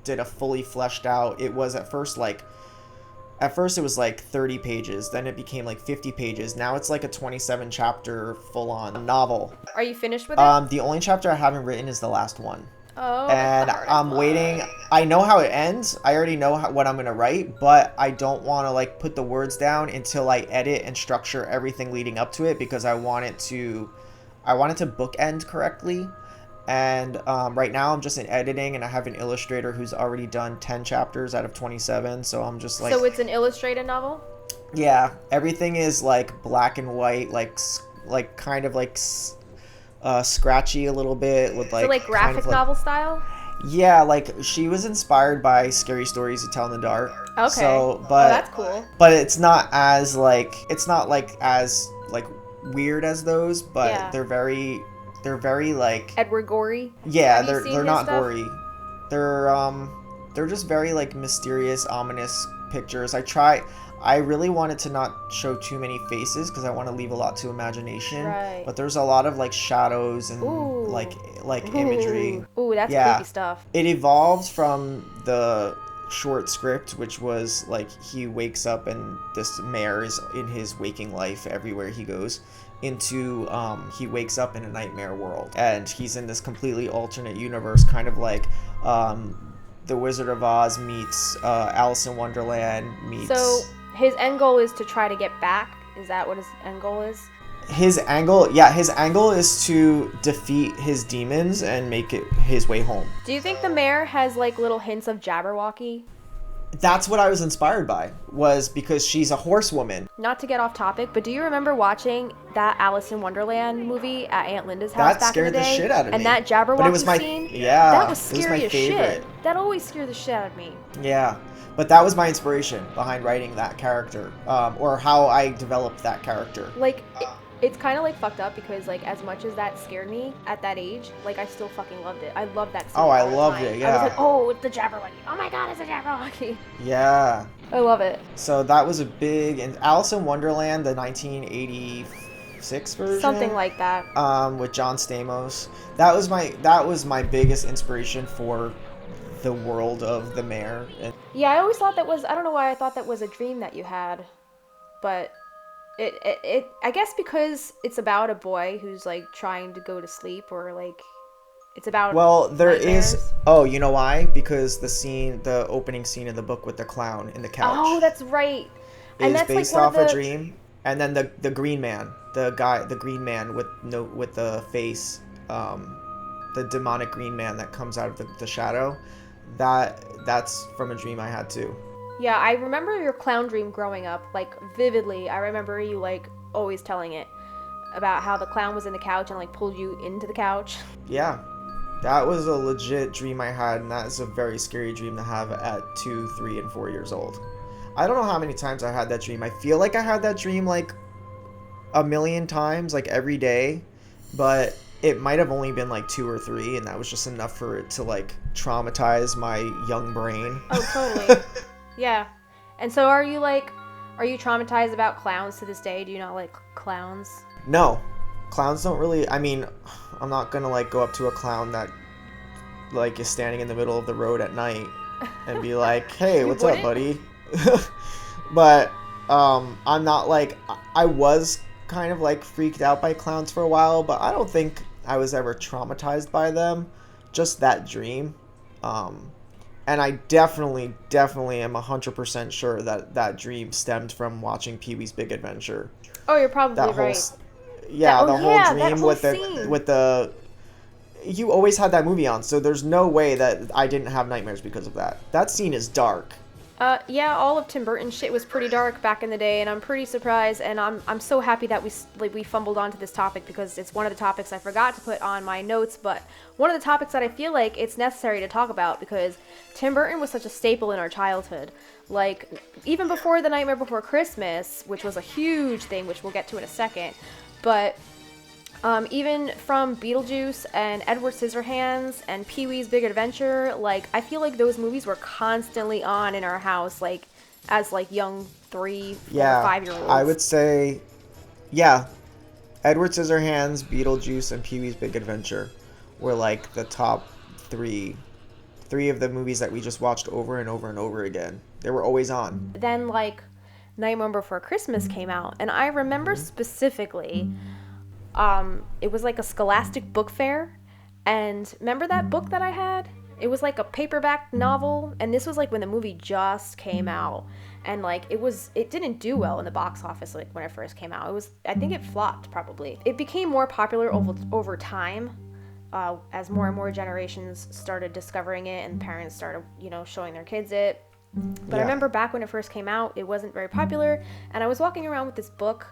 did a fully fleshed out. It was at first it was like 30 pages, then it became like 50 pages. Now it's like a 27 chapter full-on novel. Are you finished with it? The only chapter I haven't written is the last one. Oh, and I'm waiting. I know how it ends. I already know what I'm gonna write, but I don't want to like put the words down until I edit and structure everything leading up to it, because I want it to bookend correctly. And right now I'm just in editing, and I have an illustrator who's already done 10 chapters out of 27. So I'm just like. So it's an illustrated novel? Yeah, everything is like black and white, like kind of like. Scratchy a little bit with like. So like graphic kind of novel style? Yeah, like she was inspired by scary stories to tell in the dark. Okay. So, but that's cool. But it's not as weird as those, but yeah. they're very like Edward Gorey. Yeah, they're not gory. They're just very like mysterious, ominous pictures. I really wanted to not show too many faces because I want to leave a lot to imagination. Right. But there's a lot of like shadows and like imagery. Ooh, that's creepy stuff. It evolved from the short script, which was like he wakes up and this mayor is in his waking life everywhere he goes, into he wakes up in a nightmare world, and he's in this completely alternate universe, kind of like The Wizard of Oz meets Alice in Wonderland meets. So his end goal is to try to get back? Is that what his end goal is? His angle is to defeat his demons and make it his way home. Do you think the mayor has like little hints of Jabberwocky? that's what I was inspired by, was because she's a horsewoman. Not to get off topic, but do you remember watching that Alice in Wonderland movie at Aunt Linda's house That back in the scared the day? shit out of me. And that Jabberwocky But it was my scene? yeah. That was it was scary my as favorite. shit. That always scared the shit out of me. Yeah, but that was my inspiration behind writing that character, or how I developed that character. Like, it's kind of like fucked up because like as much as that scared me at that age, like I still fucking loved it. I loved that scene. Oh, I all the loved time. it, I yeah. was like, oh, it's the Jabberwocky. Oh my god, it's a Jabberwocky. Yeah. I love it. So that was a big, and Alice in Wonderland, the 1986 version, Something like that. with John Stamos. That was my biggest inspiration for the world of the mayor. And Yeah, I always thought that was, I don't know why I thought that was a dream that you had, but it I guess because it's about a boy who's like trying to go to sleep, or like it's about is. Oh, you know why? Because the opening scene of the book with the clown in the couch. Oh, that's right. And that's like based one off of a dream. And then the green man, the green man with the face, the demonic green man that comes out of the shadow, that's from a dream I had too. Yeah, I remember your clown dream growing up, like, vividly. I remember you, like, always telling it about how the clown was in the couch and, like, pulled you into the couch. Yeah, that was a legit dream I had, and that is a very scary dream to have at 2, 3, and 4 years old. I don't know how many times I had that dream. I feel like I had that dream, like, a million times, like, every day, but it might have only been, like, 2 or 3, and that was just enough for it to, like, traumatize my young brain. Oh, totally. Yeah. And so are you traumatized about clowns to this day? Do you not like clowns? No. Clowns don't really, I mean, I'm not gonna, like, go up to a clown that, like, is standing in the middle of the road at night and be like, hey, what's up, buddy? But, I'm not, like, I was kind of, like, freaked out by clowns for a while, but I don't think I was ever traumatized by them. Just that dream. And I definitely am 100% sure that dream stemmed from watching Pee-wee's Big Adventure. Oh, you're probably That whole, right. whole dream whole with scene. the you always had that movie on, so there's no way that I didn't have nightmares because of that. That scene is dark. Yeah, all of Tim Burton's shit was pretty dark back in the day, and I'm pretty surprised, and I'm so happy that we fumbled onto this topic, because it's one of the topics I forgot to put on my notes, but one of the topics that I feel like it's necessary to talk about, because Tim Burton was such a staple in our childhood. Like, even before The Nightmare Before Christmas, which was a huge thing, which we'll get to in a second, but even from Beetlejuice and Edward Scissorhands and Pee-wee's Big Adventure, like, I feel like those movies were constantly on in our house, like, as, like, young 3, 4, 5-year-olds. I would say, yeah, Edward Scissorhands, Beetlejuice, and Pee-wee's Big Adventure were, like, the top three of the movies that we just watched over and over and over again. They were always on. Then, like, Nightmare Before Christmas came out, and I remember specifically... it was like a Scholastic book fair, and remember that book that I had? It was like a paperback novel, and this was like when the movie just came out, and like it didn't do well in the box office like when it first came out. I think it flopped probably. It became more popular over time, as more and more generations started discovering it, and parents started, showing their kids it. But I remember back when it first came out, it wasn't very popular, and I was walking around with this book,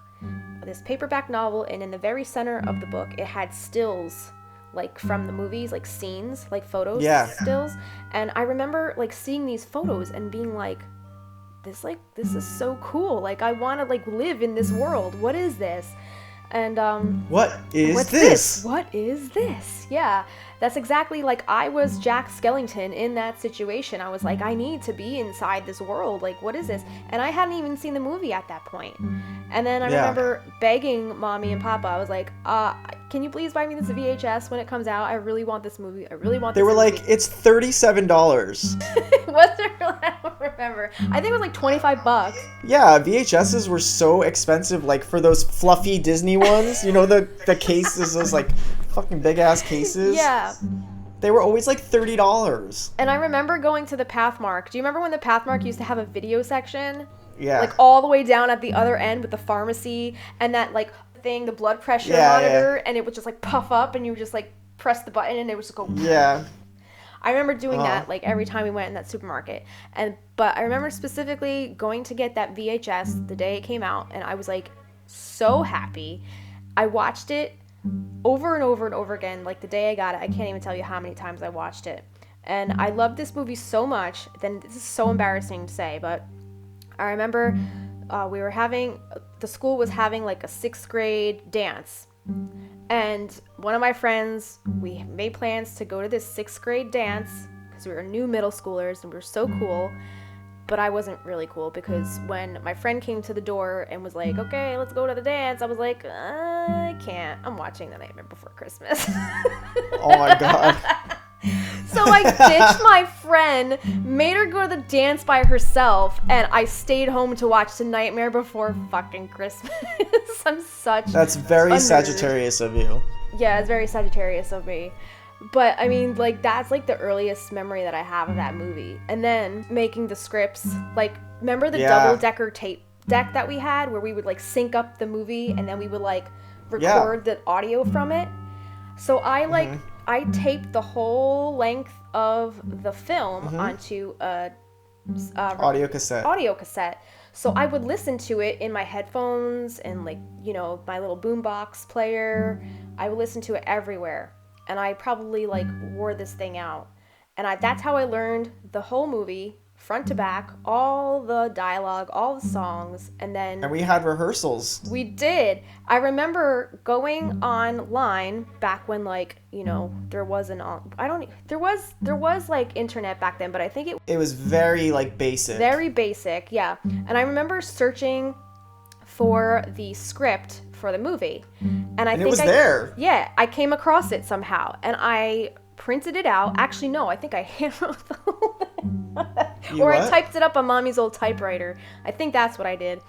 this paperback novel, and in the very center of the book, it had stills, like, from the movies, like, scenes, like, photos, stills, and I remember, like, seeing these photos and being like, this is so cool, like, I want to, like, live in this world, what is this? And, What is this? What is this? Yeah, that's exactly, like, I was Jack Skellington in that situation. I was like, I need to be inside this world, like, what is this? And I hadn't even seen the movie at that point. And then I remember begging Mommy and Papa, I was like, can you please buy me this VHS when it comes out? I really want this movie. I really want this movie. They were like, it's $37. Was it? I don't remember. I think it was like $25. Yeah, VHSs were so expensive, like, for those fluffy Disney ones, the cases, those, like, fucking big-ass cases. Yeah. They were always, like, $30. And I remember going to the Pathmark. Do you remember when the Pathmark used to have a video section? Yeah. Like, all the way down at the other end with the pharmacy and that, like, thing, the blood pressure monitor, and it would just, like, puff up, and you would just, like, press the button, and it would just go... Yeah. I remember doing that like every time we went in that supermarket. But I remember specifically going to get that VHS the day it came out, and I was like so happy. I watched it over and over and over again. Like the day I got it, I can't even tell you how many times I watched it. And I loved this movie so much. Then this is so embarrassing to say, but I remember the school was having like a 6th grade dance. And one of my friends, we made plans to go to this 6th grade dance because we were new middle schoolers and we were so cool. But I wasn't really cool because when my friend came to the door and was like, okay, let's go to the dance, I was like, I can't. I'm watching The Nightmare Before Christmas. Oh my God. So I ditched my friend, made her go to the dance by herself, and I stayed home to watch The Nightmare Before fucking Christmas. That's very Sagittarius of you. Yeah, it's very Sagittarius of me. But I mean, like, that's like the earliest memory that I have of that movie. And then making the scripts, like, remember the double-decker tape deck that we had where we would like sync up the movie and then we would like record the audio from it? So I taped the whole length of the film onto a audio cassette. So I would listen to it in my headphones and like, you know, my little boombox player. I would listen to it everywhere. And I probably like wore this thing out. And that's how I learned the whole movie, front to back, all the dialogue, all the songs, and we had rehearsals. We did. I remember going online back when, like, you know, there was like internet back then, but I think it was very like basic. Very basic, yeah. And I remember searching for the script for the movie, and I think it was there. Yeah, I came across it somehow, and I printed it out. Actually, no, I think I handwrote I typed it up on mommy's old typewriter. I think that's what I did.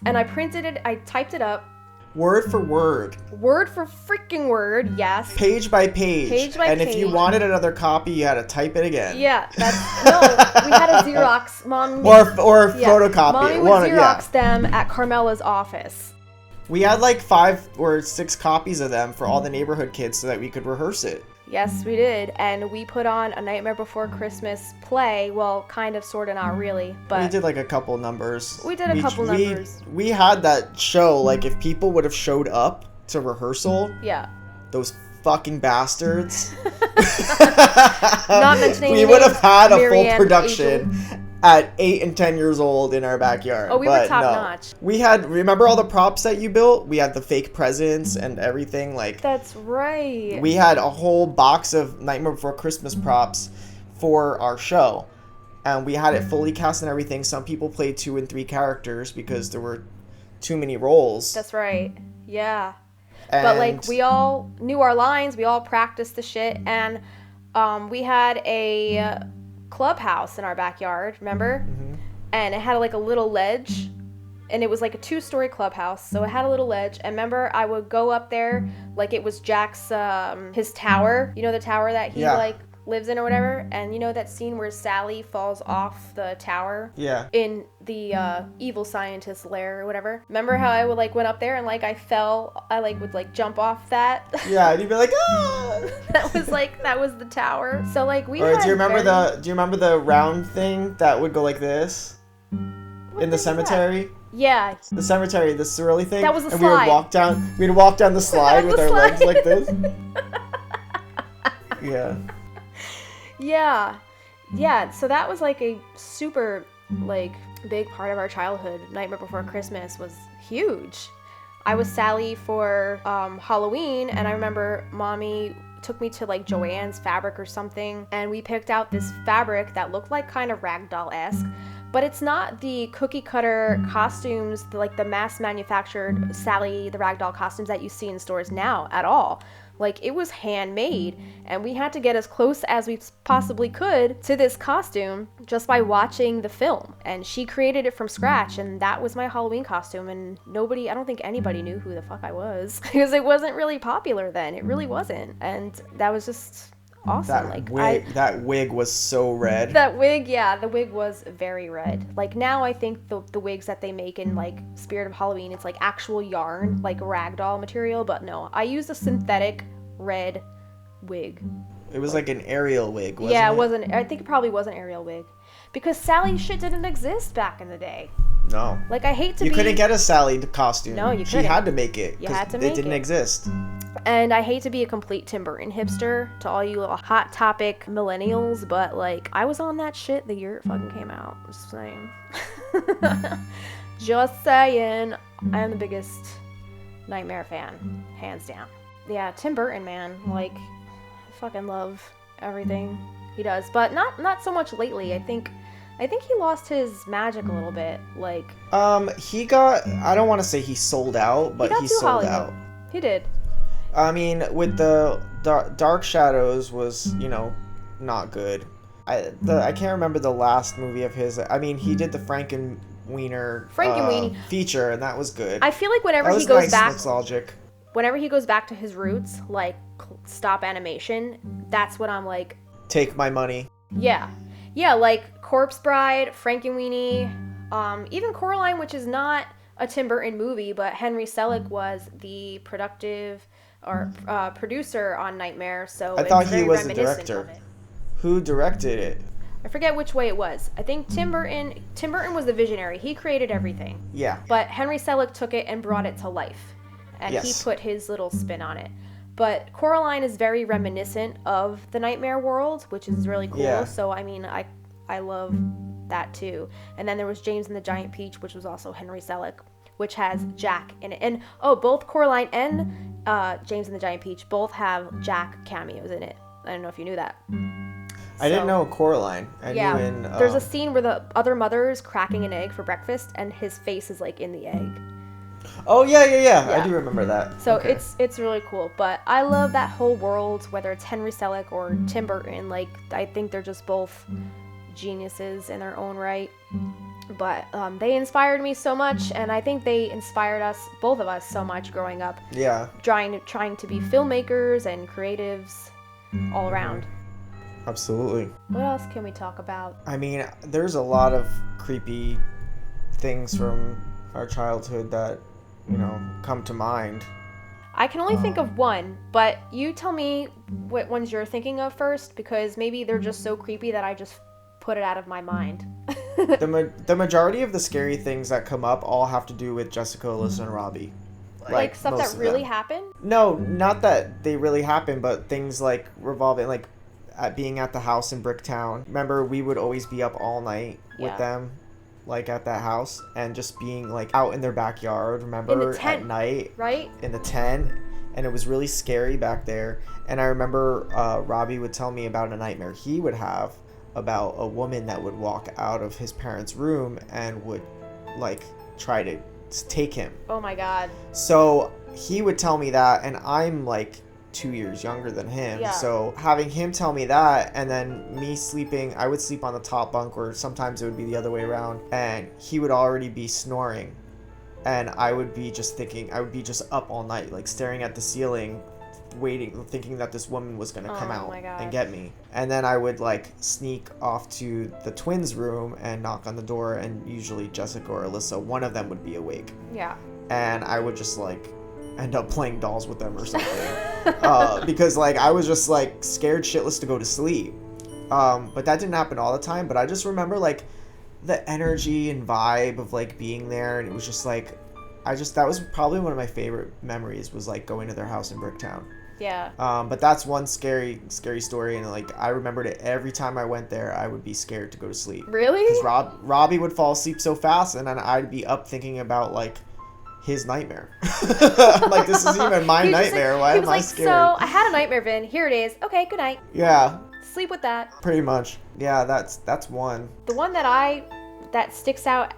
And I printed it, I typed it up. Word for word. Word for freaking word, yes. Page by page. Page by page. And if you wanted another copy, you had to type it again. Yeah, we had a Xerox. Mom or photocopy. Mommy would Xerox them at Carmela's office. We had like 5 or 6 copies of them for all the neighborhood kids so that we could rehearse it. Yes, we did. And we put on A Nightmare Before Christmas play. Well, kind of, sort of, not really. But we did like a couple numbers. We did a couple numbers. We had that show, like if people would have showed up to rehearsal. Yeah. Those fucking bastards. Not mentioning we would have had a full production at 8 and 10 years old in our backyard. Oh, we were top notch. We had, remember all the props that you built? We had the fake presents and everything. Like, that's right. We had a whole box of Nightmare Before Christmas props for our show. And we had it fully cast and everything. Some people played 2 and 3 characters because there were too many roles. That's right. Yeah. But like, we all knew our lines. We all practiced the shit. And we had a clubhouse in our backyard, remember? And it had like a little ledge, and it was like a 2-story clubhouse, so it had a little ledge. And remember, I would go up there like it was Jack's his tower, you know, the tower that he like lives in or whatever. And you know that scene where Sally falls off the tower in the evil scientist lair or whatever? Remember how I would like went up there and like I would like jump off that? Yeah, and you'd be like, ah! that was the tower. So like we do you remember the round thing that would go like this in the cemetery? Yeah. The cemetery, the swirly thing. That was the and slide. We'd walk down the slide with our legs like this. Yeah. Yeah, so that was like a super like big part of our childhood. Nightmare Before Christmas was huge. I was Sally for Halloween, and I remember Mommy took me to like Joann's Fabric or something, and we picked out this fabric that looked like kind of ragdoll-esque, but it's not the cookie cutter costumes, like the mass manufactured Sally the Ragdoll costumes that you see in stores now at all. Like, it was handmade, and we had to get as close as we possibly could to this costume just by watching the film. And she created it from scratch, and that was my Halloween costume. And I don't think anybody knew who the fuck I was because it wasn't really popular then. It really wasn't. And that was just awesome. That wig was so red. That wig, yeah, the wig was very red. Like, now I think the wigs that they make in like Spirit of Halloween, it's like actual yarn, like ragdoll material, but no, I used a synthetic red wig. It was like an Ariel wig, wasn't Yeah, it? it wasn't. I think it probably was an Ariel wig, because Sally shit didn't exist back in the day. No. Like, I hate to You be. couldn't get a Sally costume. No, you She couldn't. had to make it. You 'cause had to it make didn't it. exist. And I hate to be a complete Tim Burton hipster to all you little hot topic millennials, but like, I was on that shit the year it fucking came out. Just saying. Just saying. I am the biggest Nightmare fan, hands down. Yeah, Tim Burton, man. Like, I fucking love everything he does, but not so much lately. I think he lost his magic a little bit. Like, He got, I don't want to say he sold out, but got he too sold Hollywood. out. He did. I mean, with the Dark Shadows was, not good. I can't remember the last movie of his. I mean, he did the Frankenweenie feature, and that was good. I feel like whenever that was he goes nice, back, nostalgic. whenever he goes back to his roots, like stop animation, that's what I'm like. Take my money. Yeah, like Corpse Bride, Frankenweenie, even Coraline, which is not a Tim Burton movie, but Henry Selick was the producer on Nightmare, so I it's thought he very was the reminiscent director. of it. Who directed it? I forget which way it was. I think Tim Burton was the visionary. He created everything. Yeah. But Henry Selick took it and brought it to life. And he Yes. put his little spin on it. But Coraline is very reminiscent of the Nightmare world, which is really cool. Yeah. So, I mean, I love that too. And then there was James and the Giant Peach, which was also Henry Selick, which has Jack in it. And, both Coraline and James and the Giant Peach both have Jack cameos in it. I don't know if you knew that. I didn't know Coraline. I knew in... there's a scene where the other mother is cracking an egg for breakfast, and his face is like in the egg. Oh, yeah. Yeah. I do remember that. So Okay. it's really cool. But I love that whole world, whether it's Henry Selick or Tim Burton. Like, I think they're just both geniuses in their own right. But they inspired me so much, and I think they inspired both of us, so much growing up. Yeah. Trying to be filmmakers and creatives all around. Absolutely. What else can we talk about? I mean, there's a lot of creepy things from our childhood that, come to mind. I can only think of one, but you tell me what ones you're thinking of first, because maybe they're just so creepy that I just put it out of my mind. The majority of the scary things that come up all have to do with Jessica, Alyssa, and Robbie. Like stuff most that of really them. happened? No, not that they really happen, but things like revolving, like being at the house in Bricktown. Remember, we would always be up all night with Yeah. them, like at that house, and just being like out in their backyard. Remember, In the tent, at night, right? in the tent, and it was really scary back there. And I remember Robbie would tell me about a nightmare he would have about a woman that would walk out of his parents' room and would like try to take him. Oh my god. So he would tell me that, and I'm like 2 years younger than him. Yeah. So having him tell me that, and then me sleeping, I would sleep on the top bunk, or sometimes it would be the other way around, and he would already be snoring, and I would be just up all night, like staring at the ceiling, waiting, thinking that this woman was gonna come out my gosh. and get me. And then I would like sneak off to the twins' room and knock on the door, and usually Jessica or Alyssa, one of them would be awake, Yeah. and I would just like end up playing dolls with them or something. Because like I was just like scared shitless to go to sleep. But that didn't happen all the time, but I just remember like the energy and vibe of like being there, and it was just like that was probably one of my favorite memories, was like going to their house in Bricktown. Yeah. But that's one scary story, and like I remembered it every time I went there. I would be scared to go to sleep. Really? Because Robbie would fall asleep so fast, and then I'd be up thinking about like his nightmare. I'm like, this is even my He was just nightmare. like- Why he am was I like, scared? So I had a nightmare, Vin. Here it is. Okay, good night. Yeah, Sleep with that. pretty much. Yeah, that's one. The one that sticks out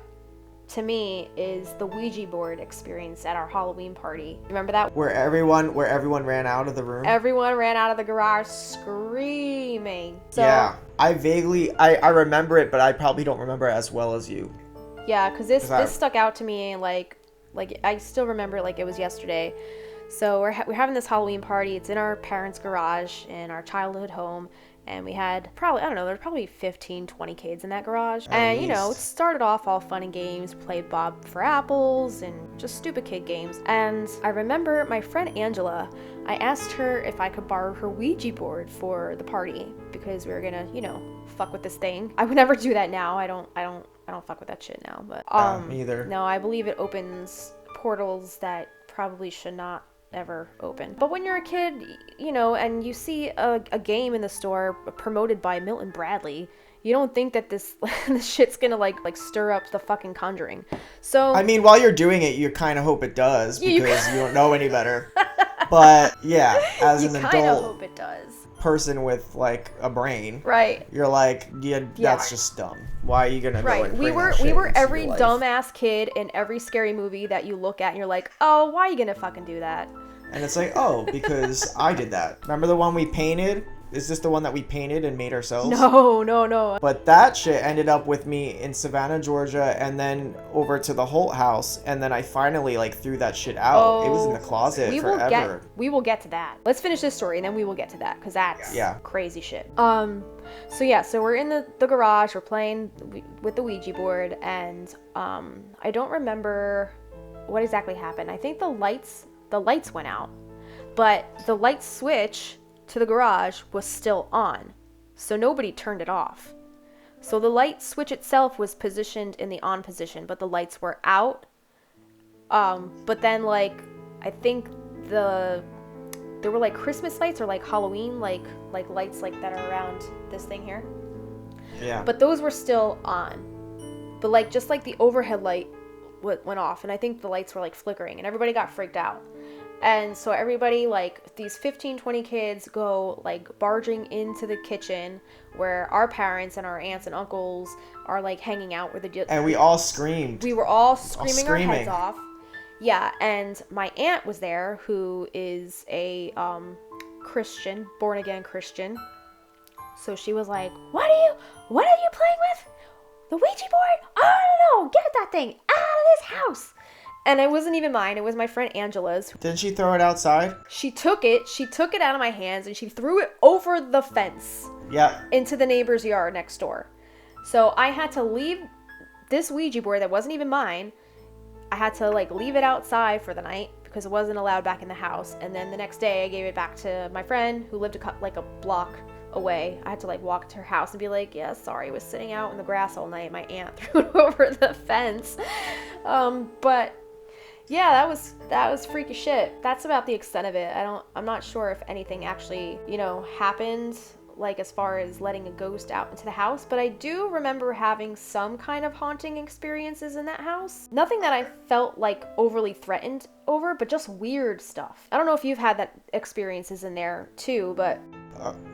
to me is the Ouija board experience at our Halloween party. Remember that? Where everyone ran out of the room. Everyone ran out of the garage screaming. So, Yeah, I I remember it, but I probably don't remember it as well as you. Yeah, because this I- stuck out to me like I still remember like it was yesterday. So we're having this Halloween party. It's in our parents' garage in our childhood home. And we had probably, I don't know, there's probably 15, 20 kids in that garage. And, you know, it started off all fun and games, played Bob for Apples and just stupid kid games. And I remember my friend Angela, I asked her if I could borrow her Ouija board for the party because we were gonna, fuck with this thing. I would never do that now. I don't fuck with that shit now. But me either. No, I believe it opens portals that probably should not ever open. But when you're a kid, and you see a game in the store promoted by Milton Bradley, you don't think that this shit's gonna like stir up the fucking Conjuring. So I mean, while you're doing it, you kind of hope it does because you don't know any better. But yeah, as an adult, kind of hope it does. Person with like a brain, right? You're like, that's just dumb. Why are you gonna go and bring that shit we were into every your life? dumbass kid in every scary movie that you look at and you're like, oh, why are you gonna fucking do that? And it's like, oh, because I did that. Remember the one we painted? Is this the one that we painted and made ourselves? No. But that shit ended up with me in Savannah, Georgia, and then over to the Holt house, and then I finally threw that shit out. It was in the closet forever. We will get to that. Let's finish this story and then we will get to that because that's crazy shit. So we're in the garage, we're playing with the Ouija board, and I don't remember what exactly happened. I think the lights went out, but the light switch to the garage was still on, so nobody turned it off. So the light switch itself was positioned in the on position, but the lights were out. But then I think there were Christmas lights or Halloween like lights that are around this thing here. Yeah. But those were still on. But just the overhead light went off, and I think the lights were flickering, and everybody got freaked out. And so everybody, these 15, 20 kids go, barging into the kitchen where our parents and our aunts and uncles are, hanging out. And we all screamed. We were all screaming our heads off. Yeah, and my aunt was there, who is a Christian, born-again Christian. So she was like, what are you playing with? The Ouija board? Oh, no, get that thing out of this house. And it wasn't even mine. It was my friend Angela's. Didn't she throw it outside? She took it out of my hands and she threw it over the fence. Yeah. Into the neighbor's yard next door. So I had to leave this Ouija board that wasn't even mine. I had to leave it outside for the night because it wasn't allowed back in the house. And then the next day I gave it back to my friend who lived a block away. I had to walk to her house and be like, yeah, sorry, I was sitting out in the grass all night. My aunt threw it over the fence. But yeah, that was freaky shit. That's about the extent of it. I'm not sure if anything actually, happened, as far as letting a ghost out into the house, but I do remember having some kind of haunting experiences in that house. Nothing that I felt overly threatened over, but just weird stuff. I don't know if you've had that experiences in there too, but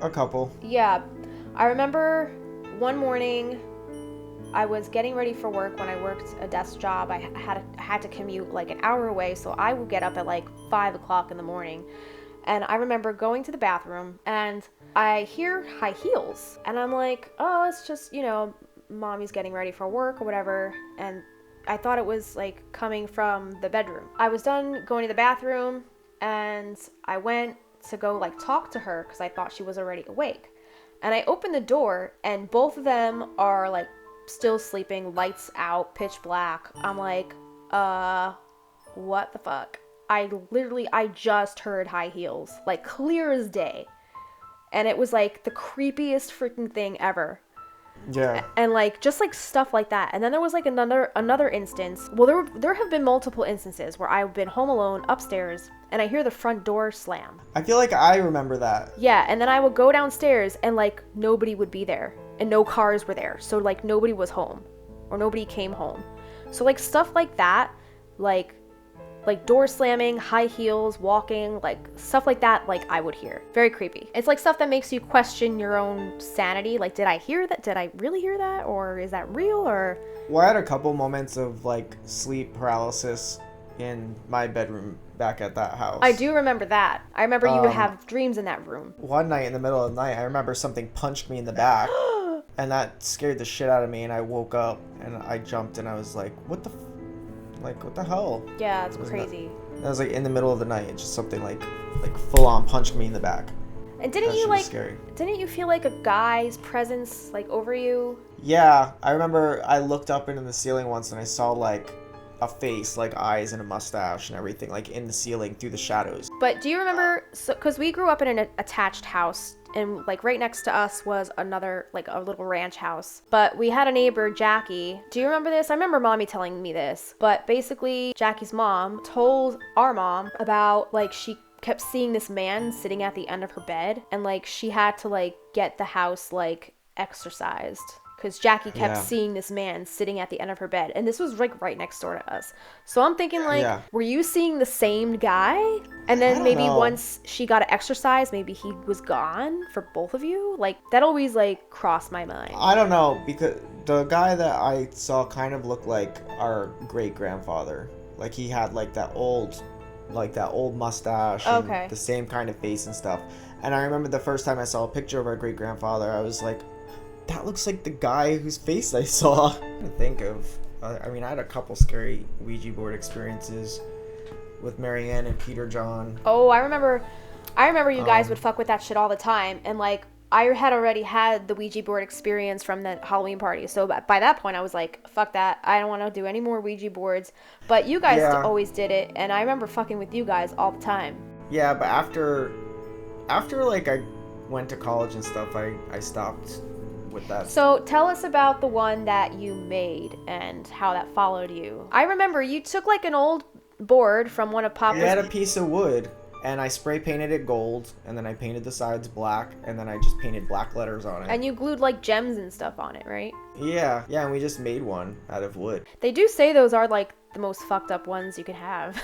a couple. Yeah, I remember one morning I was getting ready for work when I worked a desk job. I had to commute an hour away, so I would get up at 5 o'clock in the morning. And I remember going to the bathroom and I hear high heels. And I'm like, oh, it's just, mommy's getting ready for work or whatever. And I thought it was coming from the bedroom. I was done going to the bathroom and I went to go talk to her because I thought she was already awake. And I opened the door and both of them are still sleeping, lights out, pitch black. I'm like, what the fuck? I just heard high heels, clear as day. And it was the creepiest freaking thing ever. Yeah. And just stuff like that. And then there was another instance. Well, there have been multiple instances where I've been home alone upstairs and I hear the front door slam. I feel like I remember that. Yeah, and then I would go downstairs and nobody would be there and no cars were there. So nobody was home or nobody came home. So stuff like that, door slamming, high heels, walking, stuff like that, I would hear. Very creepy. It's stuff that makes you question your own sanity. Did I hear that? Did I really hear that? Or is that real? Or... Well, I had a couple moments of sleep paralysis in my bedroom back at that house. I do remember that. I remember you would have dreams in that room. One night in the middle of the night, I remember something punched me in the back. And that scared the shit out of me. And I woke up and I jumped and I was like, what the hell? Yeah, it's crazy. I was in the middle of the night, and just something full on punched me in the back. And didn't you scary. Didn't you feel a guy's presence over you? Yeah, I remember I looked up into the ceiling once and I saw a face, like eyes and a mustache and everything, like in the ceiling through the shadows. But do you remember, because we grew up in an attached house, and like right next to us was another, like a little ranch house. But we had a neighbor, Jackie. Do you remember this? I remember mommy telling me this. But basically, Jackie's mom told our mom about, like, she kept seeing this man sitting at the end of her bed, and like she had to like get the house like exorcised. Because Jackie kept seeing this man sitting at the end of her bed. And this was like right next door to us. So I'm thinking like, were you seeing the same guy? And then maybe once she got to exercise, maybe he was gone for both of you? Like, that always like crossed my mind. I don't know, because the guy that I saw kind of looked like our great-grandfather. Like, he had like that old mustache and the same kind of face and stuff. And I remember the first time I saw a picture of our great-grandfather, I was like, that looks like the guy whose face I saw. I think of, I mean, I had a couple scary Ouija board experiences with Marianne and Peter John. Oh, I remember you guys would fuck with that shit all the time. And like, I had already had the Ouija board experience from the Halloween party. So by that point, I was like, fuck that. I don't want to do any more Ouija boards. But you guys always did it. And I remember fucking with you guys all the time. Yeah, but after like I went to college and stuff, I stopped with that. So tell us about the one that you made and how that followed you. I remember you took like an old board from one of Papa's. I had a piece of wood and I spray painted it gold, and then I painted the sides black, and then I just painted black letters on it. And you glued like gems and stuff on it, right? Yeah, and we just made one out of wood. They do say those are like the most fucked up ones you can have.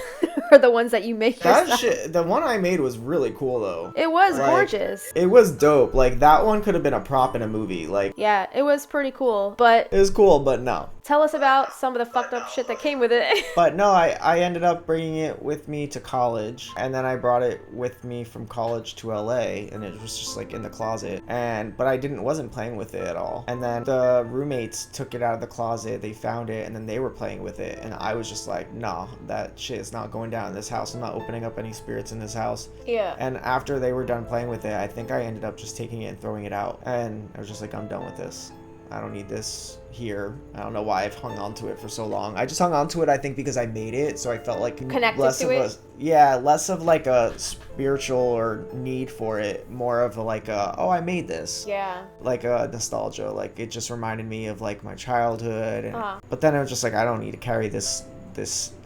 Or the ones that you make yourself. That shit, the one I made was really cool though. It was gorgeous. It was dope. Like, that one could have been a prop in a movie. Like, yeah, it was pretty cool. But it was cool, but no. Tell us about some of the fucked up shit that came with it. But no, I ended up bringing it with me to college, and then I brought it with me from college to LA, and it was just like in the closet. But I wasn't playing with it at all. And then the roommates took it out of the closet, they found it, and then they were playing with it, and I was just like, nah, that shit is not going down in this house. I'm not opening up any spirits in this house. Yeah. And after they were done playing with it, I think I ended up just taking it and throwing it out. And I was just like, I'm done with this. I don't need this here. I don't know why I've hung on to it for so long. I just hung on to it, I think, because I made it, so I felt like connected less to of it. Less of like a spiritual or need for it, more of like a, oh, I made this. Yeah. Like a nostalgia. Like, it just reminded me of like my childhood. And, but then I was just like, I don't need to carry this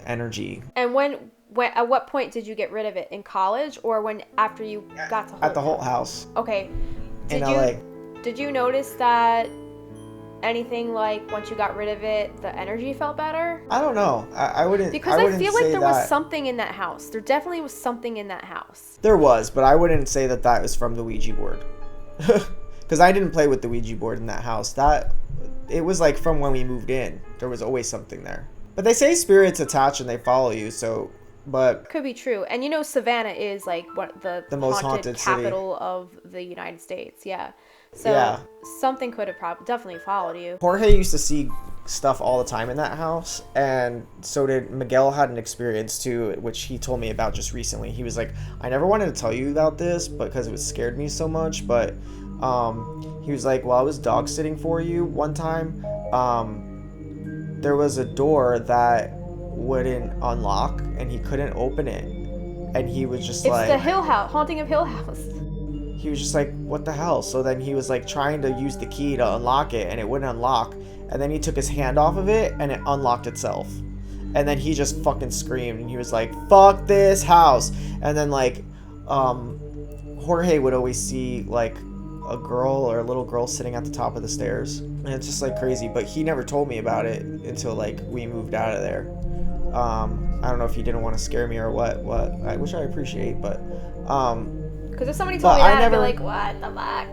energy. And when at what point did you get rid of it? In college, or when after you got to Holt? At the Holt house. Okay. In LA. Did you notice that anything like once you got rid of it, the energy felt better? I don't know. I wouldn't. Because I feel like there was something in that house. There definitely was something in that house. There was, but I wouldn't say that was from the Ouija board. Because I didn't play with the Ouija board in that house. It was like from when we moved in. There was always something there. But they say spirits attach and they follow you, so. But could be true. And you know, Savannah is like what the most haunted capital city of the United States. Yeah. So something could have definitely followed you. Jorge used to see stuff all the time in that house, and so did Miguel. Had an experience too, which he told me about just recently. He was like, I never wanted to tell you about this because it scared me so much, but he was like, while I was dog sitting for you one time, there was a door that wouldn't unlock and he couldn't open it, and he was just it's the Hill House, Haunting of Hill House. He was just like, what the hell? So then he was like trying to use the key to unlock it, and it wouldn't unlock, and then he took his hand off of it and it unlocked itself, and then he just fucking screamed and he was like, fuck this house. And then like Jorge would always see like a girl or a little girl sitting at the top of the stairs, and it's just like crazy, but he never told me about it until like we moved out of there. I don't know if he didn't want to scare me or what, which I appreciate, but because if somebody told me that, I'd be like, what the fuck?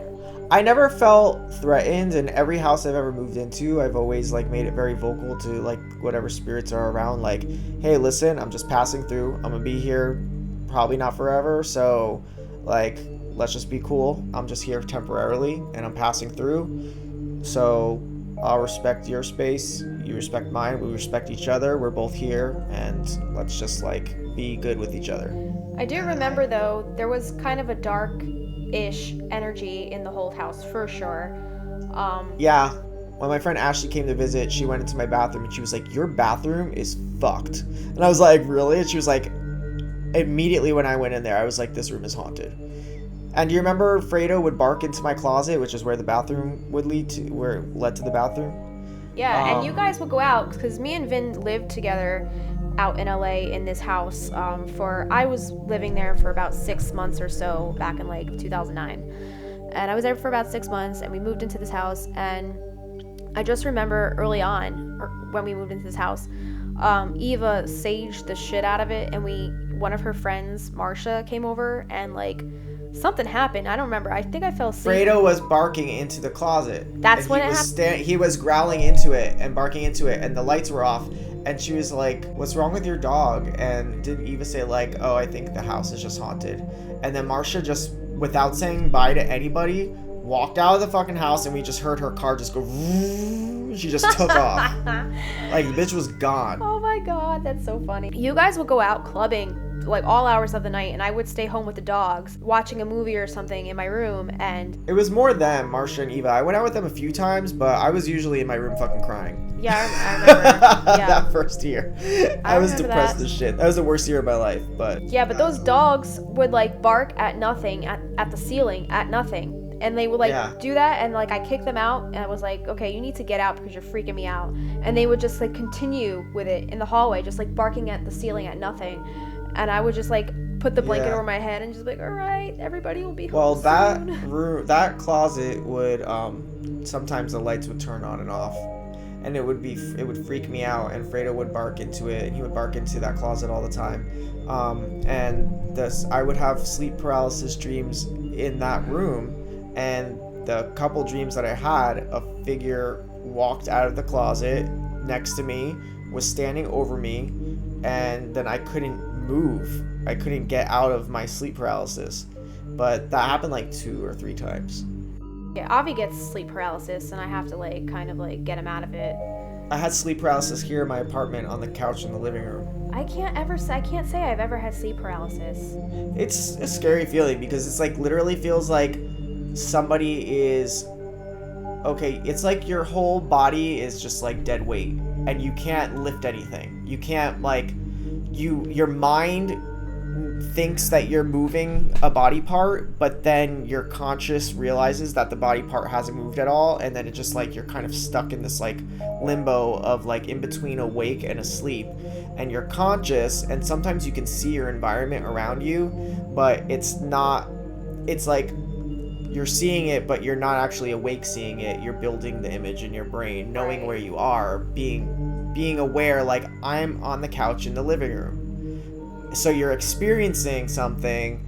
I never felt threatened. In every house I've ever moved into, I've always like made it very vocal to like whatever spirits are around, like, hey, listen, I'm just passing through. I'm gonna be here probably not forever, so like, let's just be cool. I'm just here temporarily and I'm passing through, so I'll respect your space, you respect mine, we respect each other, we're both here, and let's just like be good with each other. I do remember though, there was kind of a dark-ish energy in the Holt house for sure. Yeah, when my friend Ashley came to visit, she went into my bathroom and she was like, your bathroom is fucked. And I was like, really? And she was like, immediately when I went in there, I was like, this room is haunted. And do you remember Fredo would bark into my closet, which is where the bathroom would lead to, where it led to the bathroom? Yeah, and you guys would go out, because me and Vin lived together out in LA in this house I was living there for about 6 months or so back in like 2009. And I was there for about 6 months, and we moved into this house, and I just remember early on, or when we moved into this house, Eva saged the shit out of it, and one of her friends, Marsha, came over, and like something happened. I don't remember. I think I fell asleep. Fredo was barking into the closet. That's when it happened. He was growling into it and barking into it, and the lights were off. And she was like, what's wrong with your dog? And didn't Eva say like, oh, I think the house is just haunted. And then Marsha just, without saying bye to anybody, walked out of the fucking house, and we just heard her car just go. She just took off. Like, the bitch was gone. Oh my god, that's so funny. You guys would go out clubbing like all hours of the night, and I would stay home with the dogs watching a movie or something in my room. And it was more them, Marsha and Eva. I went out with them a few times, but I was usually in my room fucking crying. Yeah, I remember. Yeah. That first year. I was depressed as shit. That was the worst year of my life, but... Yeah, but those dogs would, like, bark at nothing, at the ceiling, at nothing. And they would, like, do that, and, like, I kicked them out, and I was like, okay, you need to get out because you're freaking me out. And they would just, like, continue with it in the hallway, just, like, barking at the ceiling at nothing. And I would just, like, put the blanket over my head and just be like, all right, everybody will be home soon. that closet would, sometimes the lights would turn on and off. And it would freak me out, and Fredo would bark into it, and he would bark into that closet all the time. I would have sleep paralysis dreams in that room, and the couple dreams that I had, a figure walked out of the closet next to me, was standing over me, and then I couldn't move. I couldn't get out of my sleep paralysis. But that happened like 2 or 3 times. Yeah, Avi gets sleep paralysis, and I have to, like, kind of, like, get him out of it. I had sleep paralysis here in my apartment on the couch in the living room. I can't say I've ever had sleep paralysis. It's a scary feeling because it's, like, literally feels like somebody is... Okay, it's like your whole body is just, like, dead weight, and you can't lift anything. You can't, like... Your mind thinks that you're moving a body part, but then your conscious realizes that the body part hasn't moved at all, and then it just like you're kind of stuck in this like limbo of like in between awake and asleep, and you're conscious, and sometimes you can see your environment around you, but it's like you're seeing it, but you're not actually awake seeing it. You're building the image in your brain, knowing where you are, being aware, like I'm on the couch in the living room. So you're experiencing something,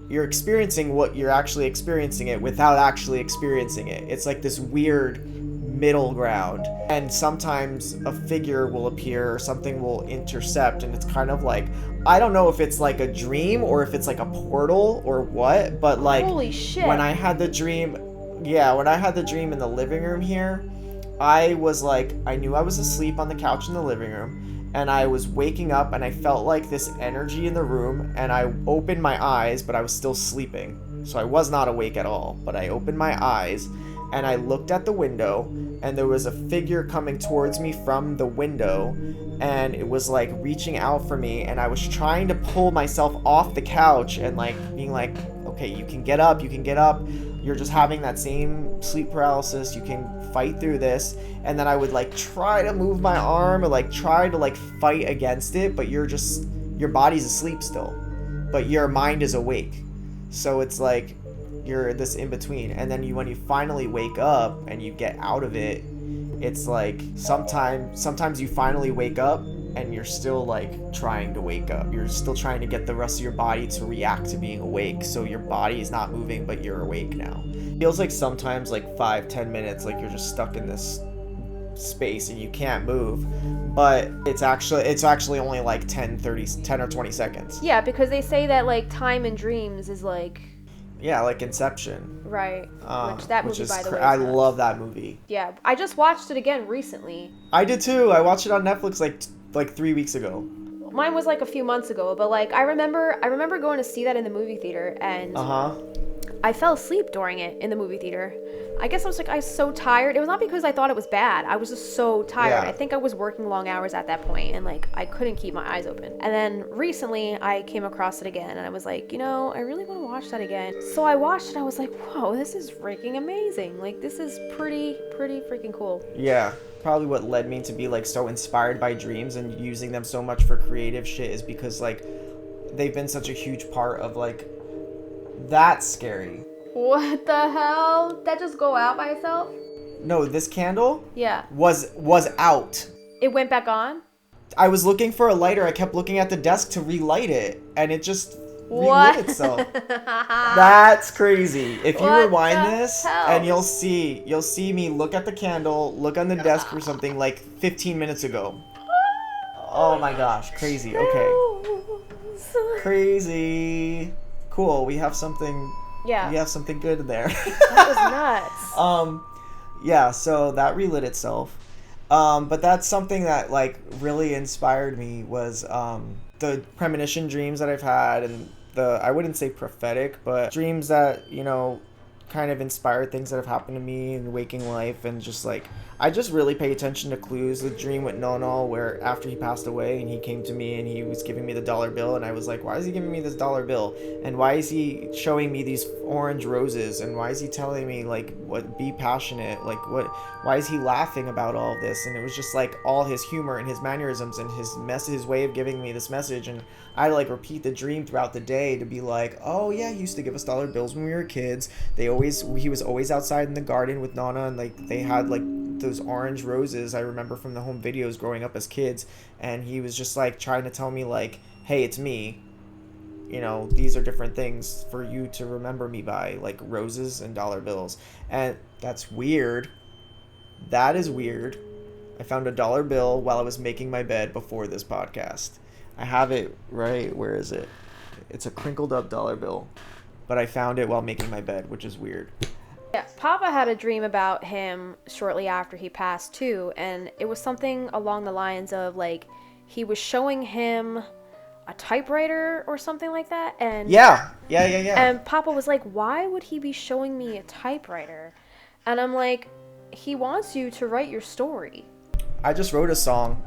you're experiencing what you're actually experiencing it without actually experiencing it. It's like this weird middle ground. And sometimes a figure will appear or something will intercept, and it's kind of like, I don't know if it's like a dream or if it's like a portal or what, but like holy shit. When I had the dream in the living room here, I was like, I knew I was asleep on the couch in the living room, and I was waking up, and I felt like this energy in the room, and I opened my eyes, but I was still sleeping. So I was not awake at all, but I opened my eyes, and I looked at the window, and there was a figure coming towards me from the window, and it was like reaching out for me, and I was trying to pull myself off the couch and like being like, okay, you can get up, you're just having that same sleep paralysis, you can fight through this. And then I would like try to move my arm or like try to like fight against it, but your body's asleep still, but your mind is awake. So it's like you're this in between. And then when you finally wake up and you get out of it, it's like sometimes you finally wake up and you're still like trying to wake up. You're still trying to get the rest of your body to react to being awake. So your body is not moving, but you're awake now. It feels like sometimes like 5-10 minutes, like you're just stuck in this space and you can't move, but it's actually only like 10 or 20 seconds. Yeah, because they say that like time in dreams is like, yeah, like Inception. Right. Which is, by the way, I love that movie. Yeah, I just watched it again recently. I did too. I watched it on Netflix like 3 weeks ago. Mine was like a few months ago, but like I remember going to see that in the movie theater, and I fell asleep during it in the movie theater. I guess I was so tired. It was not because I thought it was bad. I was just so tired. Yeah. I think I was working long hours at that point, and like I couldn't keep my eyes open. And then recently I came across it again, and I was like, I really want to watch that again. So I watched it. I was like, whoa, this is freaking amazing. Like, this is pretty freaking cool. Yeah, probably what led me to be like so inspired by dreams and using them so much for creative shit is because like they've been such a huge part of like, that's scary. What the hell? That just go out by itself? No, this candle Yeah. was out. It went back on? I was looking for a lighter. I kept looking at the desk to relight it, and it just What? relit itself. That's crazy. If you What rewind the this, hell? and you'll see me look at the candle, look on the desk for something like 15 minutes ago. Oh my gosh, crazy. Okay. Crazy. Cool. We have something. Yeah. We have something good in there. That was nuts. Yeah, so that relit itself. But that's something that like really inspired me was the premonition dreams that I've had, and I wouldn't say prophetic, but dreams that, kind of inspired things that have happened to me in waking life, and just like I just really pay attention to clues. The dream with Nono, where after he passed away and he came to me and he was giving me the dollar bill, and I was like, why is he giving me this dollar bill, and why is he showing me these orange roses, and why is he telling me like be passionate, like why is he laughing about all of this? And it was just like all his humor and his mannerisms and his way of giving me this message. And I like repeat the dream throughout the day to be like, oh yeah, he used to give us dollar bills when we were kids. He was always outside in the garden with Nana, and like they had like those orange roses I remember from the home videos growing up as kids, and he was just like trying to tell me like, hey, it's me, these are different things for you to remember me by, like roses and dollar bills. And that's weird. That is weird. I found a dollar bill while I was making my bed before this podcast. I have it right, where is it? It's a crinkled up dollar bill, but I found it while making my bed, which is weird. Yeah, Papa had a dream about him shortly after he passed too, and it was something along the lines of like he was showing him a typewriter or something like that, and Yeah. And Papa was like, why would he be showing me a typewriter? And I'm like, he wants you to write your story. I just wrote a song,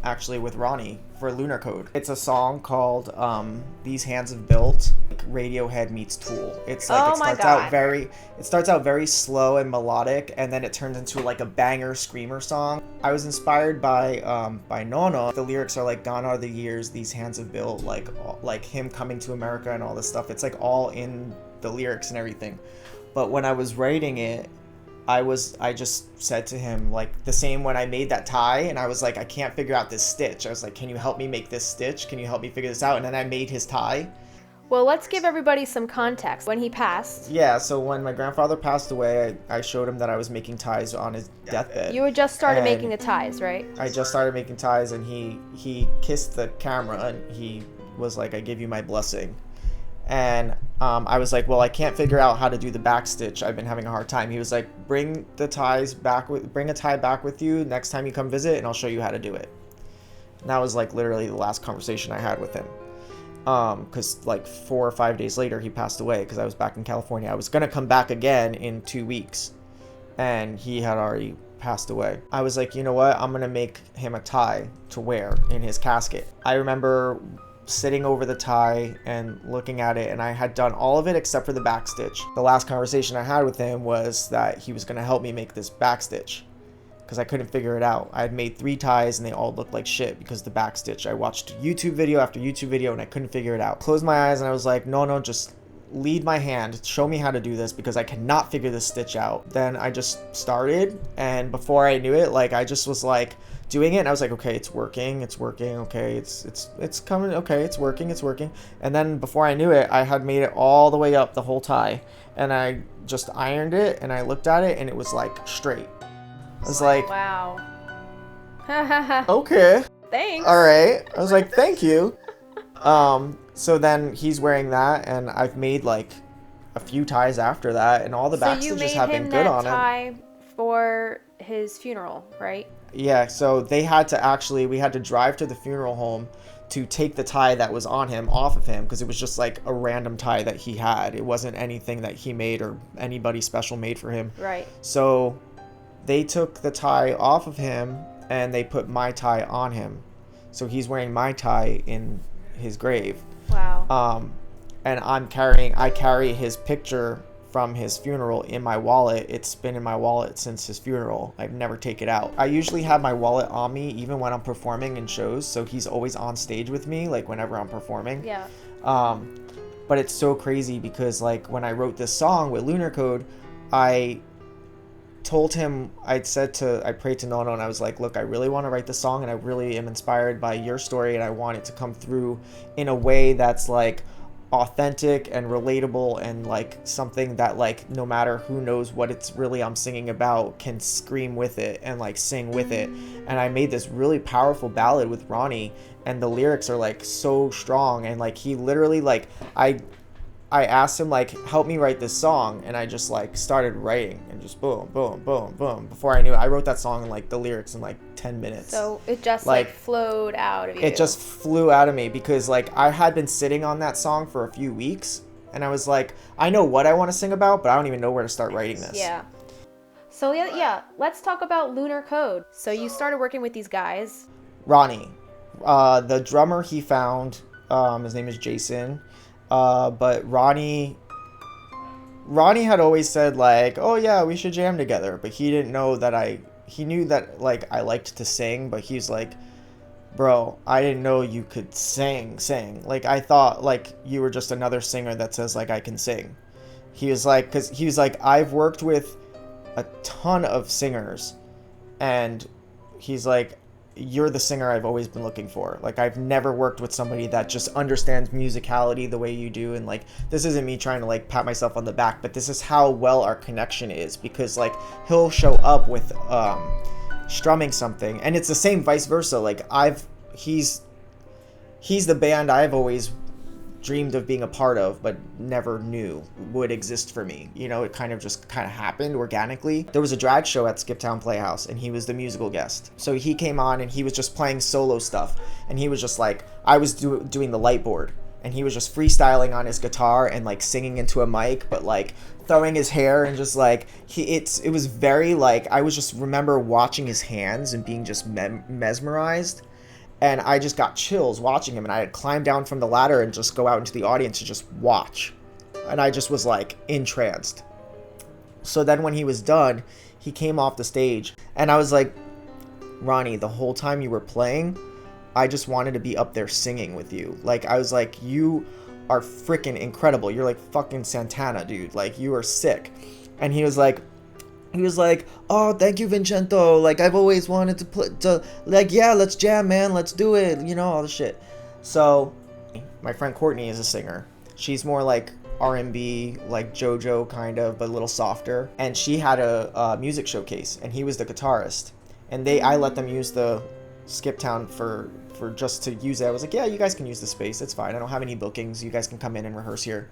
actually with Ronnie for Lunar Code. It's a song called These Hands Have Built, like Radiohead meets Tool. It's like it starts out very slow and melodic, and then it turns into like a banger screamer song. I was inspired by Nono. The lyrics are like, gone are the years these hands have built, like him coming to America and all this stuff. It's like all in the lyrics and everything. But when I was writing it, I just said to him, like, the same when I made that tie, and I was like, I can't figure out this stitch. I was like, can you help me make this stitch? Can you help me figure this out? And then I made his tie. Well, let's give everybody some context. When he passed, Yeah, so when my grandfather passed away, I showed him that I was making ties on his deathbed. you had just started And making the ties, right? I just started making ties, and he kissed the camera, and he was like, I give you my blessing. And I was like, well, I can't figure out how to do the back stitch. I've been having a hard time. He was like, bring a tie back with you next time you come visit, and I'll show you how to do it. And that was like literally the last conversation I had with him. Because like 4 or 5 days later, he passed away because I was back in California. I was going to come back again in 2 weeks, and he had already passed away. I was like, you know what? I'm going to make him a tie to wear in his casket. I remember sitting over the tie and looking at it, and I had done all of it except for the back stitch. The last conversation I had with him was that he was going to help me make this back stitch because I couldn't figure it out. I had made 3 ties and they all looked like shit because the back stitch. I watched YouTube video after YouTube video and I couldn't figure it out. Closed my eyes and I was like, no, just lead my hand, show me how to do this because I cannot figure this stitch out. Then I just started, and before I knew it, like I just was like doing it, and I was like, okay, it's working, okay, it's coming, okay, it's working. And then before I knew it, I had made it all the way up the whole tie, and I just ironed it, and I looked at it, and it was like straight. I was like, Wow. okay, Thanks. all right. I was like, thank you. So then he's wearing that, and I've made like a few ties after that, and all the back stitches have been good on it. So you made him that tie for his funeral, right? Yeah, so we had to drive to the funeral home to take the tie that was on him off of him, because it was just like a random tie that he had. It wasn't anything that he made or anybody special made for him. Right. So they took the tie off of him and they put my tie on him. So he's wearing my tie in his grave. Wow. And I carry his picture from his funeral in my wallet. It's been in my wallet since his funeral. I've never taken it out. I usually have my wallet on me even when I'm performing in shows, so he's always on stage with me, like whenever I'm performing. Yeah. But it's so crazy because like when I wrote this song with Lunar Code, I told him, I prayed to Nono and I was like, look, I really want to write this song and I really am inspired by your story and I want it to come through in a way that's like authentic and relatable and like something that like no matter who knows what it's really I'm singing about can scream with it and like sing with it. And I made this really powerful ballad with Ronnie, and the lyrics are like so strong, and like he literally like I asked him like, help me write this song, and I just like started writing and just boom boom boom boom. Before I knew it, I wrote that song and like the lyrics in like 10 minutes. So it just like flowed out of you. It just flew out of me because like I had been sitting on that song for a few weeks and I was like, I know what I want to sing about, but I don't even know where to start writing this. Yeah. So yeah, let's talk about Lunar Code. So you started working with these guys. Ronnie, the drummer he found, his name is Jason, but Ronnie had always said like, oh yeah, we should jam together, but he didn't know that he knew that like I liked to sing, but he's like, bro, I didn't know you could sing. Like I thought like you were just another singer that says like I can sing. He was like, because he was like, I've worked with a ton of singers, and he's like, you're the singer I've always been looking for. Like I've never worked with somebody that just understands musicality the way you do. And like, this isn't me trying to like pat myself on the back, but this is how well our connection is, because like he'll show up with strumming something and it's the same vice versa. Like he's the band I've always dreamed of being a part of but never knew would exist for me. You know, it kind of happened organically. There was a drag show at Skiptown Playhouse and he was the musical guest. So he came on and he was just playing solo stuff, and he was just like, I was doing the light board and he was just freestyling on his guitar and like singing into a mic, but like throwing his hair and just like it was very like, I was just remember watching his hands and being just mesmerized. And I just got chills watching him, and I had climbed down from the ladder and just go out into the audience to just watch. And I just was like entranced. So then when he was done, he came off the stage and I was like, Ronnie, the whole time you were playing, I just wanted to be up there singing with you. Like, I was like, you are freaking incredible. You're like fucking Santana, dude. Like, you are sick. And he was like, oh, thank you, Vincenzo. Like, I've always wanted to play, like, yeah, let's jam, man. Let's do it. You know, all the shit. So my friend Courtney is a singer. She's more like R&B, like JoJo kind of, but a little softer. And she had a music showcase, and he was the guitarist. And I let them use the Skiptown for just to use it. I was like, yeah, you guys can use the space. It's fine. I don't have any bookings. You guys can come in and rehearse here.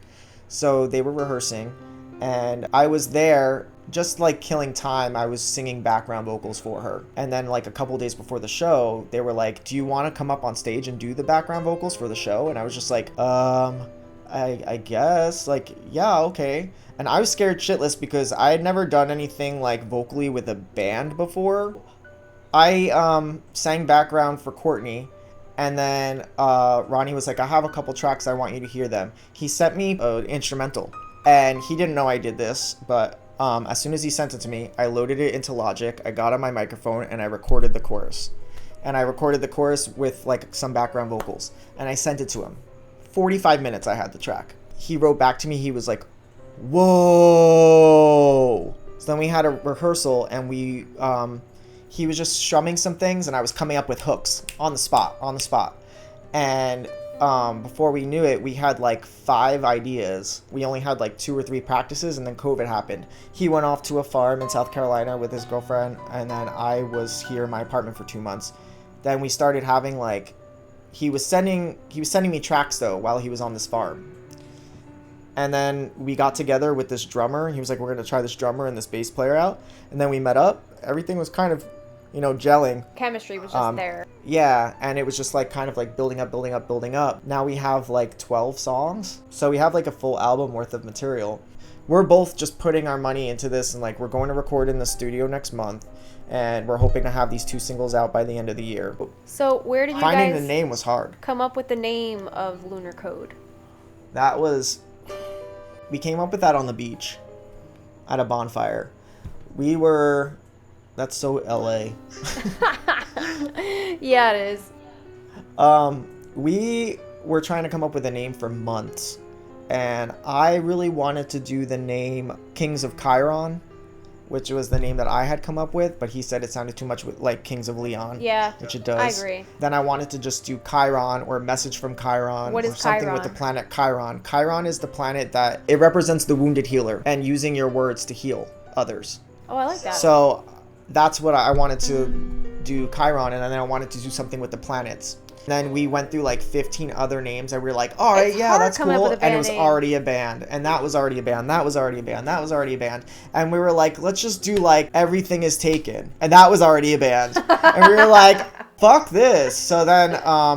So they were rehearsing, and I was there just like killing time. I was singing background vocals for her. And then like a couple days before the show, they were like, do you want to come up on stage and do the background vocals for the show? And I was just like, I guess, like, yeah, okay. And I was scared shitless because I had never done anything like vocally with a band before. I sang background for Courtney, and then Ronnie was like, I have a couple tracks, I want you to hear them. He sent me an instrumental, and he didn't know I did this, but as soon as he sent it to me, I loaded it into Logic, I got on my microphone, and I recorded the chorus. And I recorded the chorus with like some background vocals, and I sent it to him. 45 minutes I had the track. He wrote back to me, he was like, whoa. So then we had a rehearsal, and he was just strumming some things, and I was coming up with hooks on the spot. And before we knew it, we had like 5 ideas. We only had like 2 or 3 practices, and then COVID happened. He went off to a farm in South Carolina with his girlfriend, and then I was here in my apartment for 2 months. Then we started having like, he was sending me tracks though while he was on this farm. And then we got together with this drummer. He was like, we're going to try this drummer and this bass player out. And then we met up. Everything was kind of gelling. Chemistry was just there. Yeah, and it was just like kind of like building up. Now we have like 12 songs. So we have like a full album worth of material. We're both just putting our money into this, and like we're going to record in the studio next month, and we're hoping to have these 2 singles out by the end of the year. So where did you Finding guys the name was hard. come up with the name of Lunar Code? We came up with that on the beach at a bonfire. That's so LA. Yeah, it is. We were trying to come up with a name for months, and I really wanted to do the name Kings of Chiron, which was the name that I had come up with, but he said it sounded too much like Kings of Leon. Yeah, which it does. I agree. Then I wanted to just do Chiron or Message from Chiron. What is or something Chiron? with the planet Chiron. Chiron is the planet that it represents the wounded healer and using your words to heal others. Oh, I like that. So that's what I wanted to do, Chiron, and then I wanted to do something with the planets. Then we went through like 15 other names, and we were like, all right, It's yeah, hard that's coming up cool. with a And it band was name. already a band, and that was already a band, that was already a band, that was already a band. And we were like, let's just do like Everything Is Taken. And that was already a band. And we were like, fuck this. So then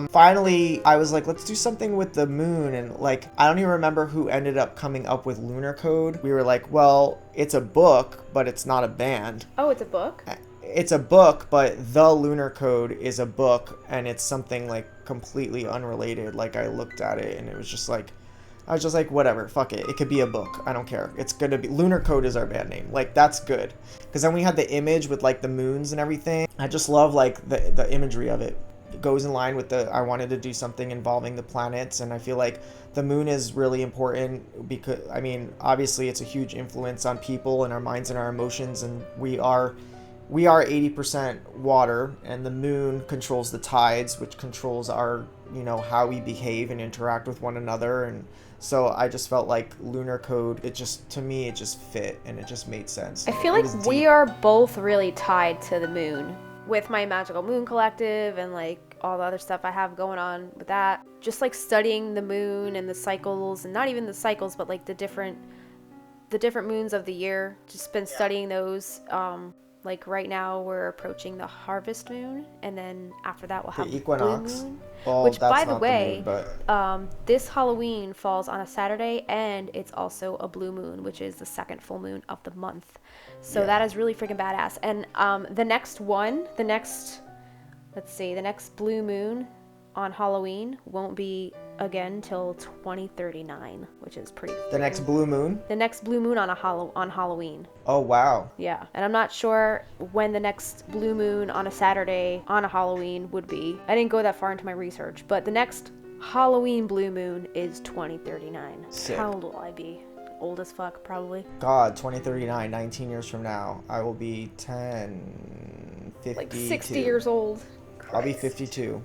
finally I was like, let's do something with the moon. And like, I don't even remember who ended up coming up with Lunar Code. We were like, well, it's a book, but it's not a band. Oh, it's a book? It's a book, but the Lunar Code is a book, and it's something like completely unrelated. Like, I looked at it and it was just like, I was just like, whatever, fuck it. It could be a book. I don't care. It's gonna be Lunar Code is our band name. Like, that's good. Because then we had the image with like the moons and everything. I just love like the imagery of it. It goes in line with I wanted to do something involving the planets, and I feel like the moon is really important because, I mean, obviously it's a huge influence on people and our minds and our emotions, and we are 80% water, and the moon controls the tides, which controls our, how we behave and interact with one another. And so I just felt like Lunar Code, to me, it just fit and it just made sense. I feel It like was we deep. are both really tied to the moon with my Magickal Moon Collective and like all the other stuff I have going on with that. Just like studying the moon and the cycles, and not even the cycles, but like the different moons of the year. Just been studying those. Like right now we're approaching the harvest moon, and then after that we'll have The equinox. blue moon. Well, Which, that's by the not way, moon, but this Halloween falls on a Saturday, and it's also a blue moon, which is the second full moon of the month. So Yeah. that is really freaking badass. And the next blue moon on Halloween won't be again till 2039, which is pretty. the next blue moon. The next blue moon on Halloween. Oh wow. Yeah, and I'm not sure when the next blue moon on a Saturday on a Halloween would be. I didn't go that far into my research, but the next Halloween blue moon is 2039. Sick. How old will I be? Old as fuck, probably. God, 2039, 19 years from now, I will be 52. Like 60 years old. I'll be Christ. 52.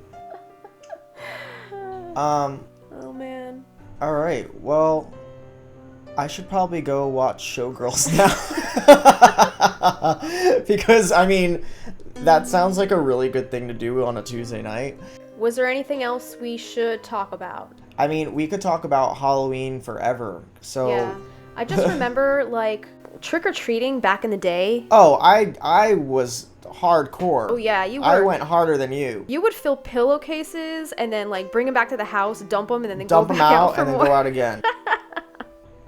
Oh man. All right. Well, I should probably go watch Showgirls now. Because, I mean, that sounds like a really good thing to do on a Tuesday night. Was there anything else we should talk about? I mean, we could talk about Halloween forever. So, Yeah. I just remember, like, trick-or-treating back in the day. oh, I was hardcore. Oh, yeah, you were. I went harder than you. You would fill pillowcases and then, like, bring them back to the house, dump them, and then Dump go them back out for and then more. go out again.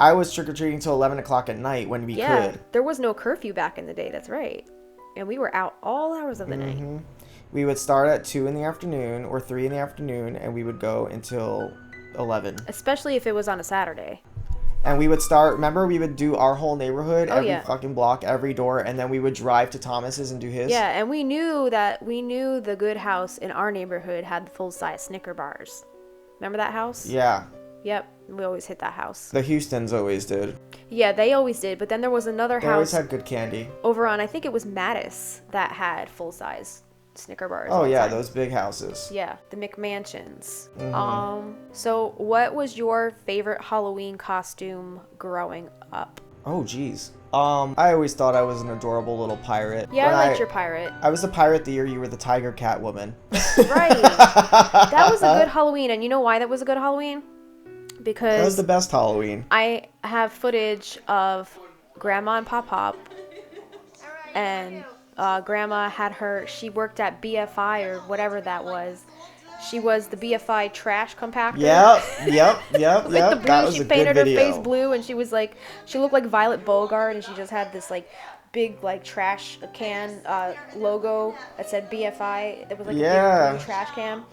I was trick-or-treating till 11 o'clock at night when we Yeah, could. there was no curfew back in the day, that's right. And we were out all hours of the night. We would start at 2 in the afternoon or 3 in the afternoon, and we would go until 11. Especially if it was on a Saturday. And we would start, remember we would do our whole neighborhood, Oh, every yeah. fucking block, every door, and then we would drive to Thomas's and do his? Yeah, and we knew the good house in our neighborhood had full-size Snicker bars. Remember that house? Yeah. Yep, we always hit that house. The Houstons always did. Yeah, they always did, but then there was another They always house had good candy. over on, I think it was Mattis, that had full-size Snicker bars. Oh all the yeah, time. those big houses. Yeah, the McMansions. Mm-hmm. So what was your favorite Halloween costume growing up? Oh geez. I always thought I was an adorable little pirate. Yeah, When I liked your pirate. I was the pirate the year you were the tiger cat woman. Right. That was a good Halloween, and you know why that was a good Halloween? That was Because the best Halloween. I have footage of Grandma and Pop Pop and grandma had her, she worked at BFI or whatever that was. She was the BFI trash compactor. Yep. Like the blue, That was she a painted good her video. face blue, and she was like, she looked like Violet Bogart, and she just had this like big like trash can logo that said BFI. That was like a big blue trash can.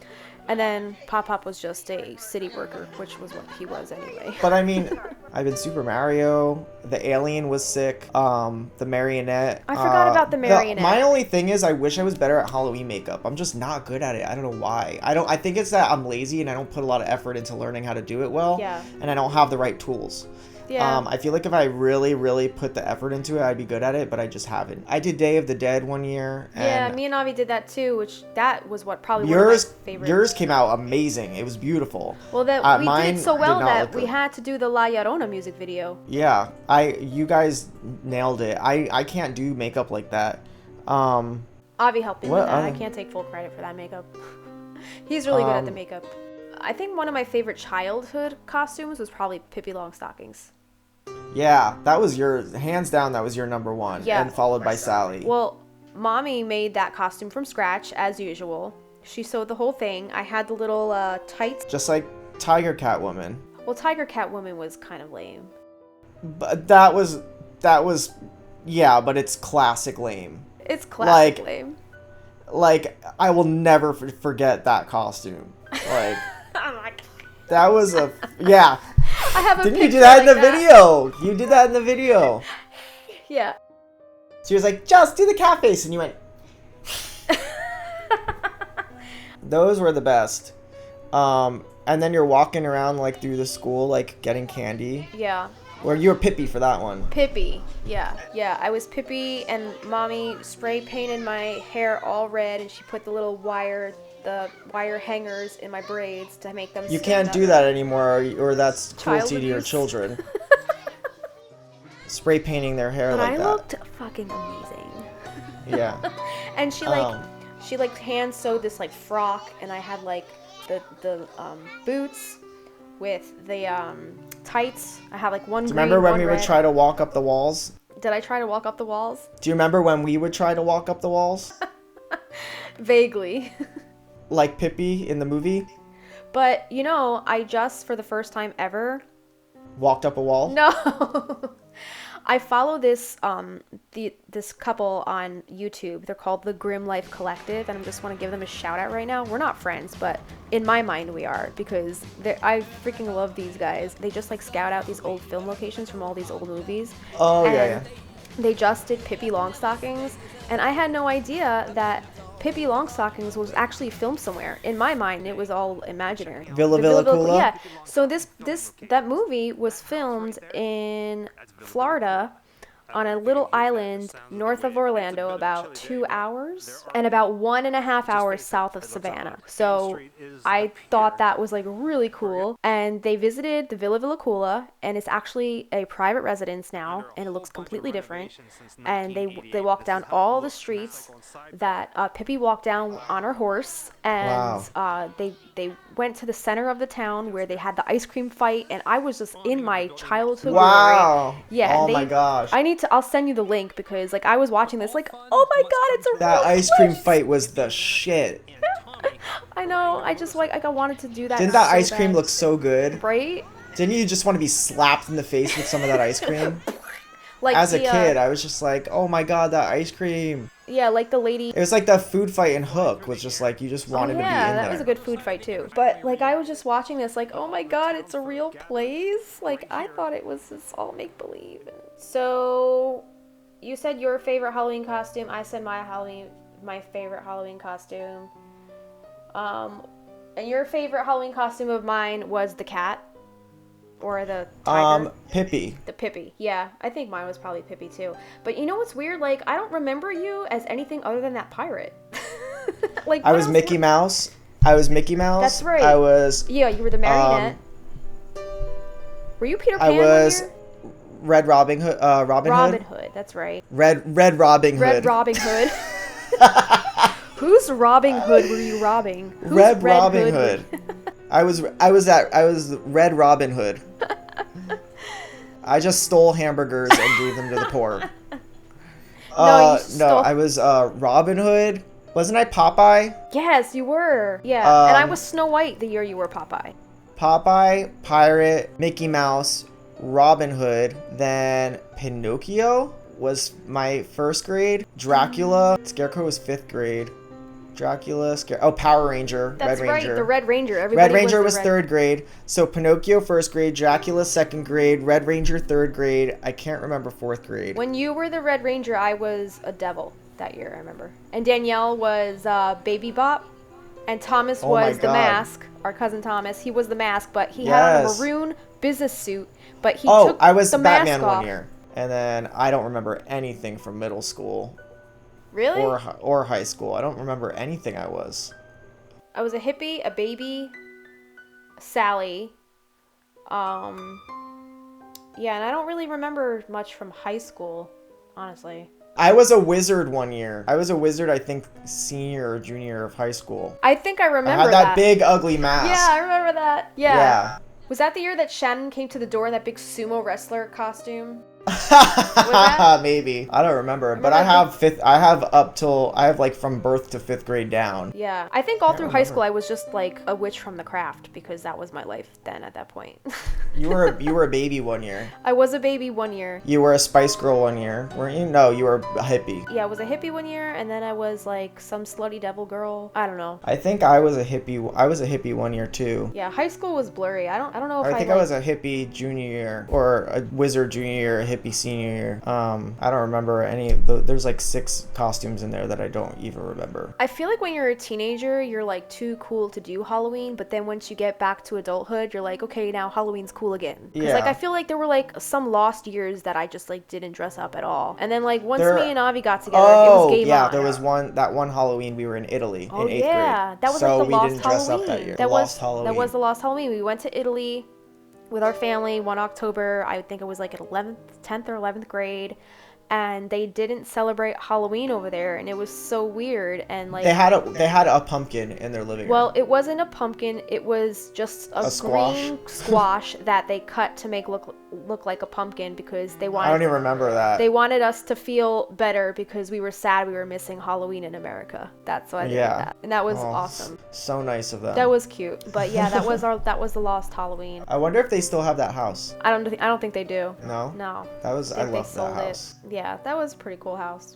And then Pop was just a city worker, which was what he was anyway. But I mean, I've been Super Mario. The alien was sick. The marionette. I forgot about the marionette. My only thing is, I wish I was better at Halloween makeup. I'm just not good at it. I don't know why. I think it's that I'm lazy and I don't put a lot of effort into learning how to do it well. Yeah. And I don't have the right tools. Yeah. I feel like if I really put the effort into it, I'd be good at it, but I just haven't. I did Day of the Dead one year. Yeah, And me and Avi did that too, which that was what probably yours, one of my favorites. yours came out amazing. It was beautiful. Well, that we mine did so well did not that look we good. had to do the La Llorona music video. Yeah, you guys nailed it. I can't do makeup like that. Avi helped me What with that. I other- can't take full credit for that makeup. He's really good at the makeup. I think one of my favorite childhood costumes was probably Pippi Longstockings. Yeah, that was hands down. That was your number one, Yeah. and followed by Sally. Well, Mommy made that costume from scratch, as usual. She sewed the whole thing. I had the little tights. Just like Tiger Catwoman. Well, Tiger Catwoman was kind of lame. But that was, yeah, but it's classic lame. It's classic Like- lame. Like, I will never forget that costume. Like, Oh my God. that was yeah. I have a Didn't you picture do that in like the video? You did that in the video. Yeah. She was like, just do the cat face, and you went. Those were the best. And then you're walking around like through the school, like getting candy. Yeah. Or you were Pippi for that one. Pippi. Yeah. I was Pippi, and Mommy spray painted my hair all red, and she put the little wire hangers in my braids to make them. You stand can't up. do that anymore, or that's Child cruelty to your abuse. children. Spray painting their hair But like I that. looked fucking amazing. Yeah. And she hand sewed this like frock, and I had like the boots with the tights. I had like one. Do you green, remember when one we red. would try to walk up the walls? Did I try to walk up the walls? Do you remember when we would try to walk up the walls? Vaguely. Like Pippi in the movie? But I just for the first time ever. Walked up a wall? No. I follow this this couple on YouTube. They're called the Grim Life Collective, and I just want to give them a shout out right now. We're not friends, but in my mind we are, because I freaking love these guys. They just like scout out these old film locations from all these old movies. Oh, and yeah. They just did Pippi Longstockings, and I had no idea that Pippi Longstockings was actually filmed somewhere. In my mind, it was all imaginary. Villa The Villa Coola? Yeah. So that movie was filmed in Florida on a little island north of Orlando, about 2 hours, and about 1.5 hours south of Savannah. So I thought that was like really cool. And they visited the Villa Villa Coola, and it's actually a private residence now, and it looks completely different. And they walked down all the streets that Pippi walked down on her horse, and they went to the center of the town where they had the ice cream fight, and I was just in my childhood Wow. glory. Yeah. Oh and my gosh. I'll send you the link, because like I was watching this like, oh my god, it's a That real ice cream place. fight was the shit. I know. I just like I wanted to do that. Didn't that so ice cream bad. look so good? right? Didn't you just want to be slapped in the face with some of that ice cream? Like As a the, kid, I was just like, oh my god, that ice cream. yeah, like the lady. It was like that food fight in Hook, was just like, you just wanted to be in Yeah, there. that was a good food fight too. But like I was just watching this like, oh my god, it's a real place. Like I thought it was just all make believe. So you said your favorite Halloween costume. I said my favorite Halloween costume. And your favorite Halloween costume of mine was the cat. Or the tiger. Pippi. The Pippi. Yeah, I think mine was probably Pippi too. But you know what's weird? Like, I don't remember you as anything other than that pirate. Like, I what was else Mickey Mouse. That's right. I was Yeah, you were the marionette. Were you Peter Pan I was one year? Red Robin Hood. Robin Robin Hood. Hood, that's right. Red Robin Hood. Red Robin Hood. Whose Robin Hood were you robbing? Whose Red Robin Hood? Hood. I was Red Robin Hood. I just stole hamburgers and gave them to the poor. No, you No, stole. I was Robin Hood. Wasn't I Popeye? Yes, you were. Yeah, and I was Snow White the year you were Popeye. Popeye, Pirate, Mickey Mouse, Robin Hood, then Pinocchio was my first grade. Dracula, Scarecrow was 5th grade. Dracula, Power Ranger, That's Red right, Ranger. the Red Ranger. Red Everybody Ranger was the 3rd grade. So Pinocchio 1st grade, Dracula 2nd grade, Red Ranger 3rd grade. I can't remember 4th grade. When you were the Red Ranger, I was a devil that year, I remember. And Danielle was Baby Bop. And Thomas Oh my was the God. mask. Our cousin Thomas, he was the mask, but he had on a Yes. maroon business suit. But he Oh, took I was the Batman mask off. one year. And then I don't remember anything from middle school Really? or high school. I don't remember anything I was. I was a hippie, a baby, Sally. Yeah, and I don't really remember much from high school, honestly. I was a wizard one year. I was a wizard, I think, senior or junior of high school. I think I I remember had that big, ugly mask. Yeah, I remember that. Yeah. Yeah. Was that the year that Shannon came to the door in that big sumo wrestler costume? that? Maybe. I don't remember. But remember I have like from birth to 5th grade down. Yeah. I think all through high remember. school I was just like a witch from the craft because that was my life then at that point. You were a baby one year. I was a baby one year. You were a Spice Girl one year, weren't you? No, you were a hippie. Yeah, I was a hippie one year and then I was like some slutty devil girl. I don't know. I think I was a hippie. I was a hippie one year too. Yeah, high school was blurry. I don't know if I think I was a hippie junior year, or a wizard junior year, a hippie senior year. I don't remember any. There's like 6 costumes in there that I don't even remember. I feel like when you're a teenager, you're like too cool to do Halloween, but then once you get back to adulthood, you're like, okay, now Halloween's cool again. Because like Yeah. I feel like there were like some lost years that I just like didn't dress up at all. And then like once There- me and Avi got together, it was game yeah, on. there was that one Halloween we were in Italy Oh in 8th yeah, grade. that was so like the we lost didn't dress Halloween. up that year. That Lost was Halloween. that was the lost Halloween. We went to Italy with our family one October. I think it was like 10th or 11th grade. And they didn't celebrate Halloween over there, and it was so weird. And like They had a pumpkin in their living room. well, it wasn't a pumpkin. It was just a squash? green squash that they cut to make look like a pumpkin because they I don't wanted even remember that. they wanted us to feel better because we were sad we were missing Halloween in America. That's why they did that, and that was Oh, awesome. So nice of them. That was cute. But yeah, that was the lost Halloween. I wonder if they still have that house. I don't think they do. No. No. That was I think they love that sold house. it. Yeah, that was a pretty cool house.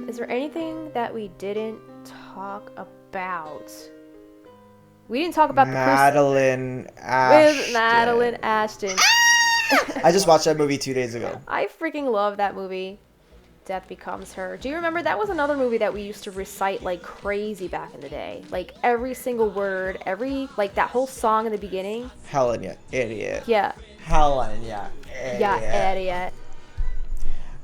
Is there anything that we didn't talk about? We didn't talk about Madeline Ashton. with Madeline Ashton. I just watched that movie 2 days ago. I freaking love that movie. Death Becomes Her. Do you remember that was another movie that we used to recite like crazy back in the day? Like every single word, like that whole song in the beginning. Helen, you idiot. Yeah. Helen, yeah. Idiot. Yeah, idiot.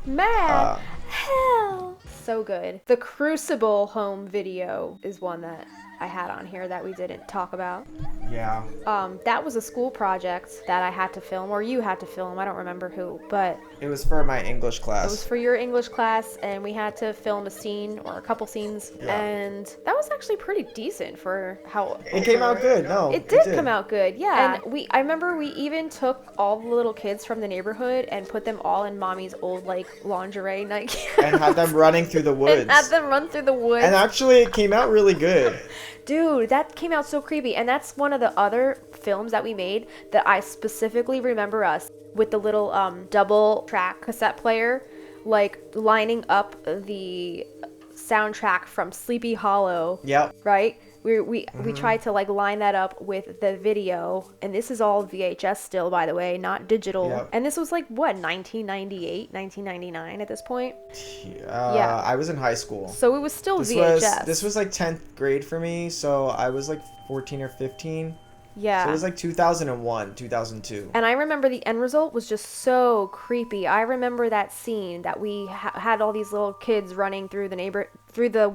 Mad hell. So good. The Crucible home video is one that I had on here that we didn't talk about. Yeah. That was a school project that I had to film, or you had to film. I don't remember who, but It was for my English class. it was for your English class, and we had to film a scene or a couple scenes, Yeah. and that was actually pretty decent for how It came out good. No. it did come out good. Yeah. And I remember we even took all the little kids from the neighborhood and put them all in mommy's old like lingerie nightgown And had them running through the woods. and had them run through the woods. And actually, it came out really good. Dude, that came out so creepy. And that's one of the other films that we made that I specifically remember us with the little double track cassette player, like lining up the soundtrack from Sleepy Hollow. Yep. Right? We tried to like line that up with the video, and this is all VHS still, by the way, not digital. Yep. And this was like what, 1998, 1999 at this point. Yeah. I was in high school. So it was still VHS. This was like 10th grade for me, so I was like 14 or 15. Yeah. So it was like 2001, 2002. And I remember the end result was just so creepy. I remember that scene that we had all these little kids running through the woods.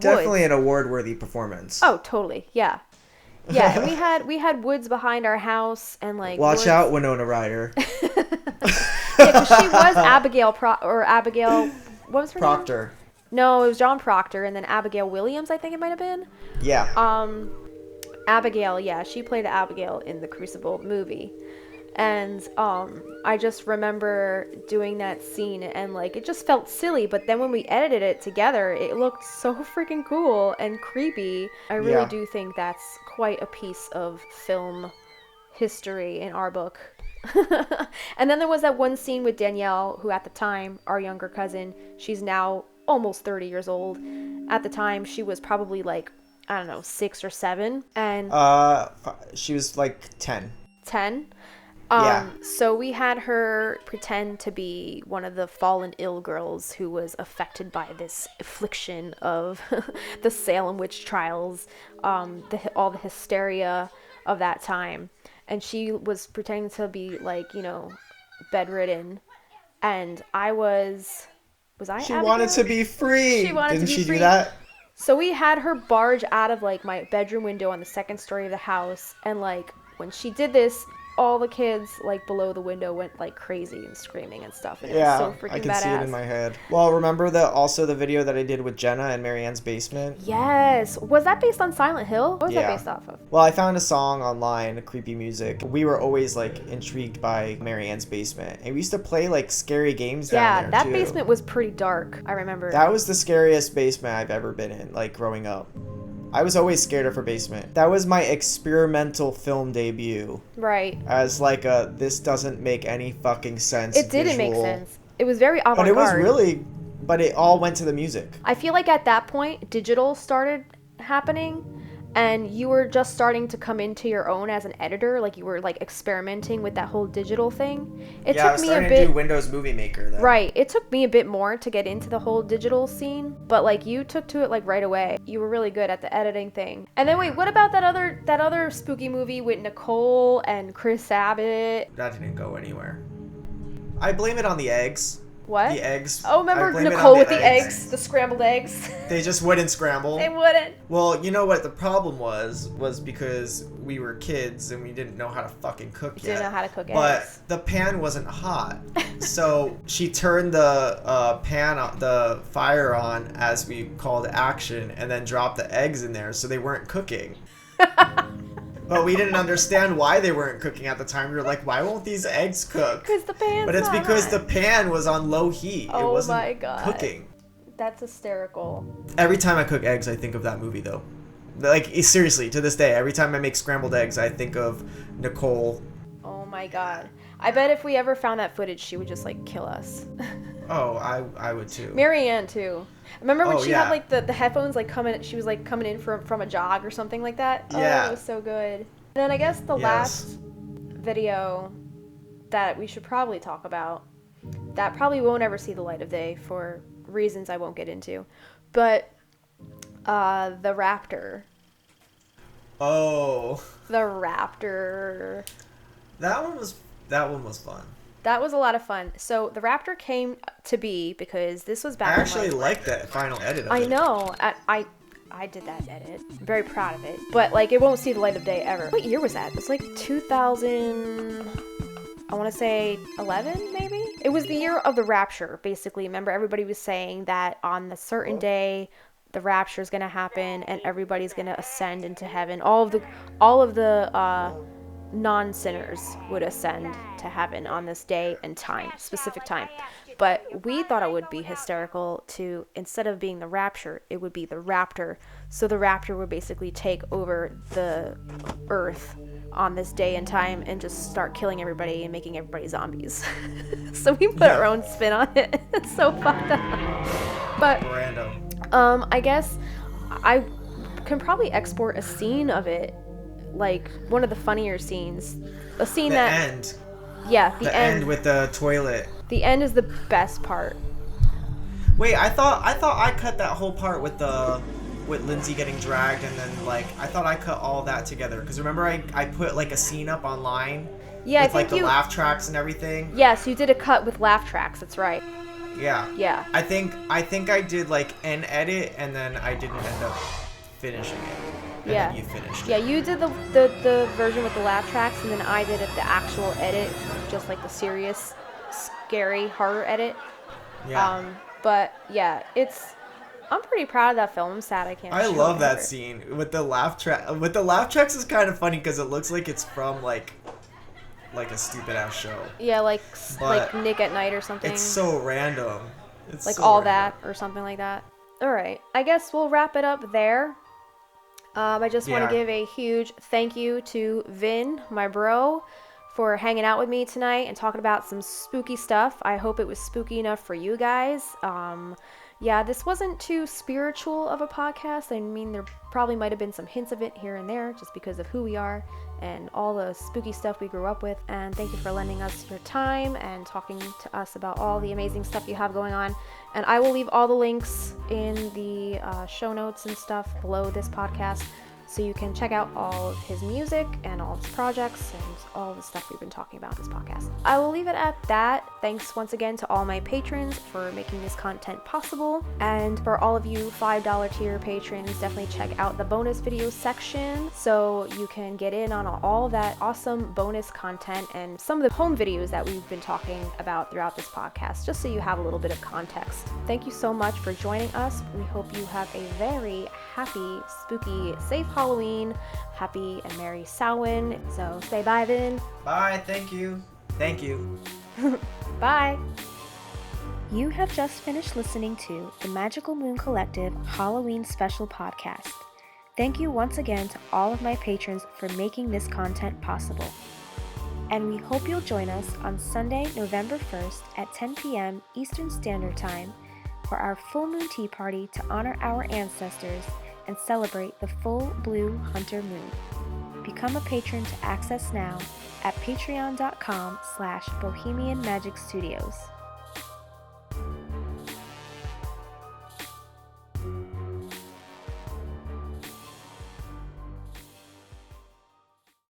Definitely an award-worthy performance. Oh, totally. Yeah. Yeah, and we had woods behind our house and like Watch woods. out, Winona Ryder. Yeah, 'cause she was Abigail what was her name? Proctor. No, it was John Proctor, and then Abigail Williams, I think it might have been. Yeah. Abigail, yeah, she played Abigail in the Crucible movie. And I just remember doing that scene and like it just felt silly, but then when we edited it together, it looked so freaking cool and creepy. I really do think that's quite a piece of film history in our book. And then there was that one scene with Danielle, who at the time, our younger cousin, she's now almost 30 years old. At the time, she was probably like, I don't know, 6 or 7. And she was like 10. 10? Yeah. So we had her pretend to be one of the fallen ill girls who was affected by this affliction of the Salem witch trials, all the hysteria of that time. And she was pretending to be like, you know, bedridden. And I was I She Abigail? wanted to be free. She wanted Didn't to be she free. do that? So we had her barge out of like my bedroom window on the 2nd story of the house, and like when she did this, all the kids like below the window went like crazy and screaming and stuff, and it was so freaking I can badass. see it in my head. Well, remember the video that I did with Jenna in Marianne's basement? Yes. Was that based on Silent Hill? What was that based off of? Well, I found a song online, creepy music. We were always like intrigued by Marianne's basement, and we used to play like scary games down there that too. basement was pretty dark. I remember. That was the scariest basement I've ever been in, like growing up. I was always scared of her basement. That was my experimental film debut. Right. As like this doesn't make any fucking sense. It didn't make visual. sense. It was very avant-garde. But it was really, but it all went to the music. I feel like at that point, digital started happening, and you were just starting to come into your own as an editor. Like you were like experimenting with that whole digital thing. It I took was me starting a bit. to do Windows Movie Maker then. Right. It took me a bit more to get into the whole digital scene, but like you took to it like right away. You were really good at the editing thing. And then wait, what about that other spooky movie with Nicole and Chris Abbott? That didn't go anywhere. I blame it on the eggs. What? The eggs. Oh, I remember blame it on Nicole with the eggs, the scrambled eggs? They just wouldn't scramble. They wouldn't. Well, you know what the problem was because we were kids and we didn't know how to fucking cook yet. Didn't know how to cook but eggs. the pan wasn't hot, so she turned the the fire on as we called action, and then dropped the eggs in there, so they weren't cooking. But we didn't understand why they weren't cooking at the time. We were like, why won't these eggs cook? Because the pan's But it's not because hot. the pan was on low heat. Oh it wasn't my God. cooking. That's hysterical. Every time I cook eggs, I think of that movie, though. Like, seriously, to this day, every time I make scrambled eggs, I think of Nicole. Oh my God. I bet if we ever found that footage, she would just like kill us. Oh, I would too. Marianne too. Remember when Oh, she yeah. had like the headphones like coming? She was like coming in from a jog or something like that. Yeah. Oh, it was so good. And then I guess the last video that we should probably talk about, that probably won't ever see the light of day for reasons I won't get into, but the raptor. Oh. The raptor. That one was fun. That was a lot of fun. So the raptor came to be because this was I back. actually liked that final edit of I it. know. I did that edit. I'm very proud of it. But like it won't see the light of day ever. What year was that? It was like 2000. I want to say 11 maybe. It was the year of the rapture. Basically, remember everybody was saying that on the certain day the rapture is gonna happen and everybody's gonna ascend into heaven. All of the non-sinners would ascend to heaven on this day and time, specific time. But we thought it would be hysterical to, instead of being the rapture, it would be the raptor. So the raptor would basically take over the earth on this day and time and just start killing everybody and making everybody zombies. So we put our own spin on it. It's so fucked up. But I guess I can probably export a scene of it, like one of the funnier scenes. A scene The end. Yeah, the end with the toilet. The end is the best part. Wait, I thought I cut that whole part with Lindsay getting dragged, and then like I thought I cut all that together, because remember I put like a scene up online. Yeah, with I think like the laugh tracks and everything. Yes, you did a cut with laugh tracks. That's right. Yeah. Yeah. I think I did like an edit, and then I didn't end up finishing it. And yeah. Then you finished it. Yeah, you did the version with the laugh tracks, and then I did it the actual edit, just like the serious, scary horror edit. Yeah. But yeah, I'm pretty proud of that film. I'm sad I can't. I show love it that ever. scene with the laugh track. With the laugh tracks is kind of funny because it looks like it's from like like a stupid ass show. Yeah, like But Nick at Night or something. It's so random. It's like so all random. that or something like that. All right, I guess we'll wrap it up there. I just want to give a huge thank you to Vin, my bro, for hanging out with me tonight and talking about some spooky stuff. I hope it was spooky enough for you guys. Yeah, this wasn't too spiritual of a podcast. I mean, there probably might have been some hints of it here and there just because of who we are and all the spooky stuff we grew up with. And thank you for lending us your time and talking to us about all the amazing stuff you have going on. And I will leave all the links in the show notes and stuff below this podcast, so you can check out all of his music and all of his projects and all the stuff we've been talking about in this podcast. I will leave it at that. Thanks once again to all my patrons for making this content possible. And for all of you $5 tier patrons, definitely check out the bonus video section so you can get in on all that awesome bonus content and some of the home videos that we've been talking about throughout this podcast, just so you have a little bit of context. Thank you so much for joining us. We hope you have a very happy, spooky, safe Halloween, happy and merry Samhain. So say bye, Vin. Bye. Thank you. Thank you. Bye. You have just finished listening to the Magickal Moon Collective Halloween Special Podcast. Thank you once again to all of my patrons for making this content possible. And we hope you'll join us on Sunday, November 1st at 10 p.m. Eastern Standard Time for our full moon tea party to honor our ancestors and celebrate the full blue hunter moon. Become a patron to access now at patreon.com/Bohemian Magic Studios.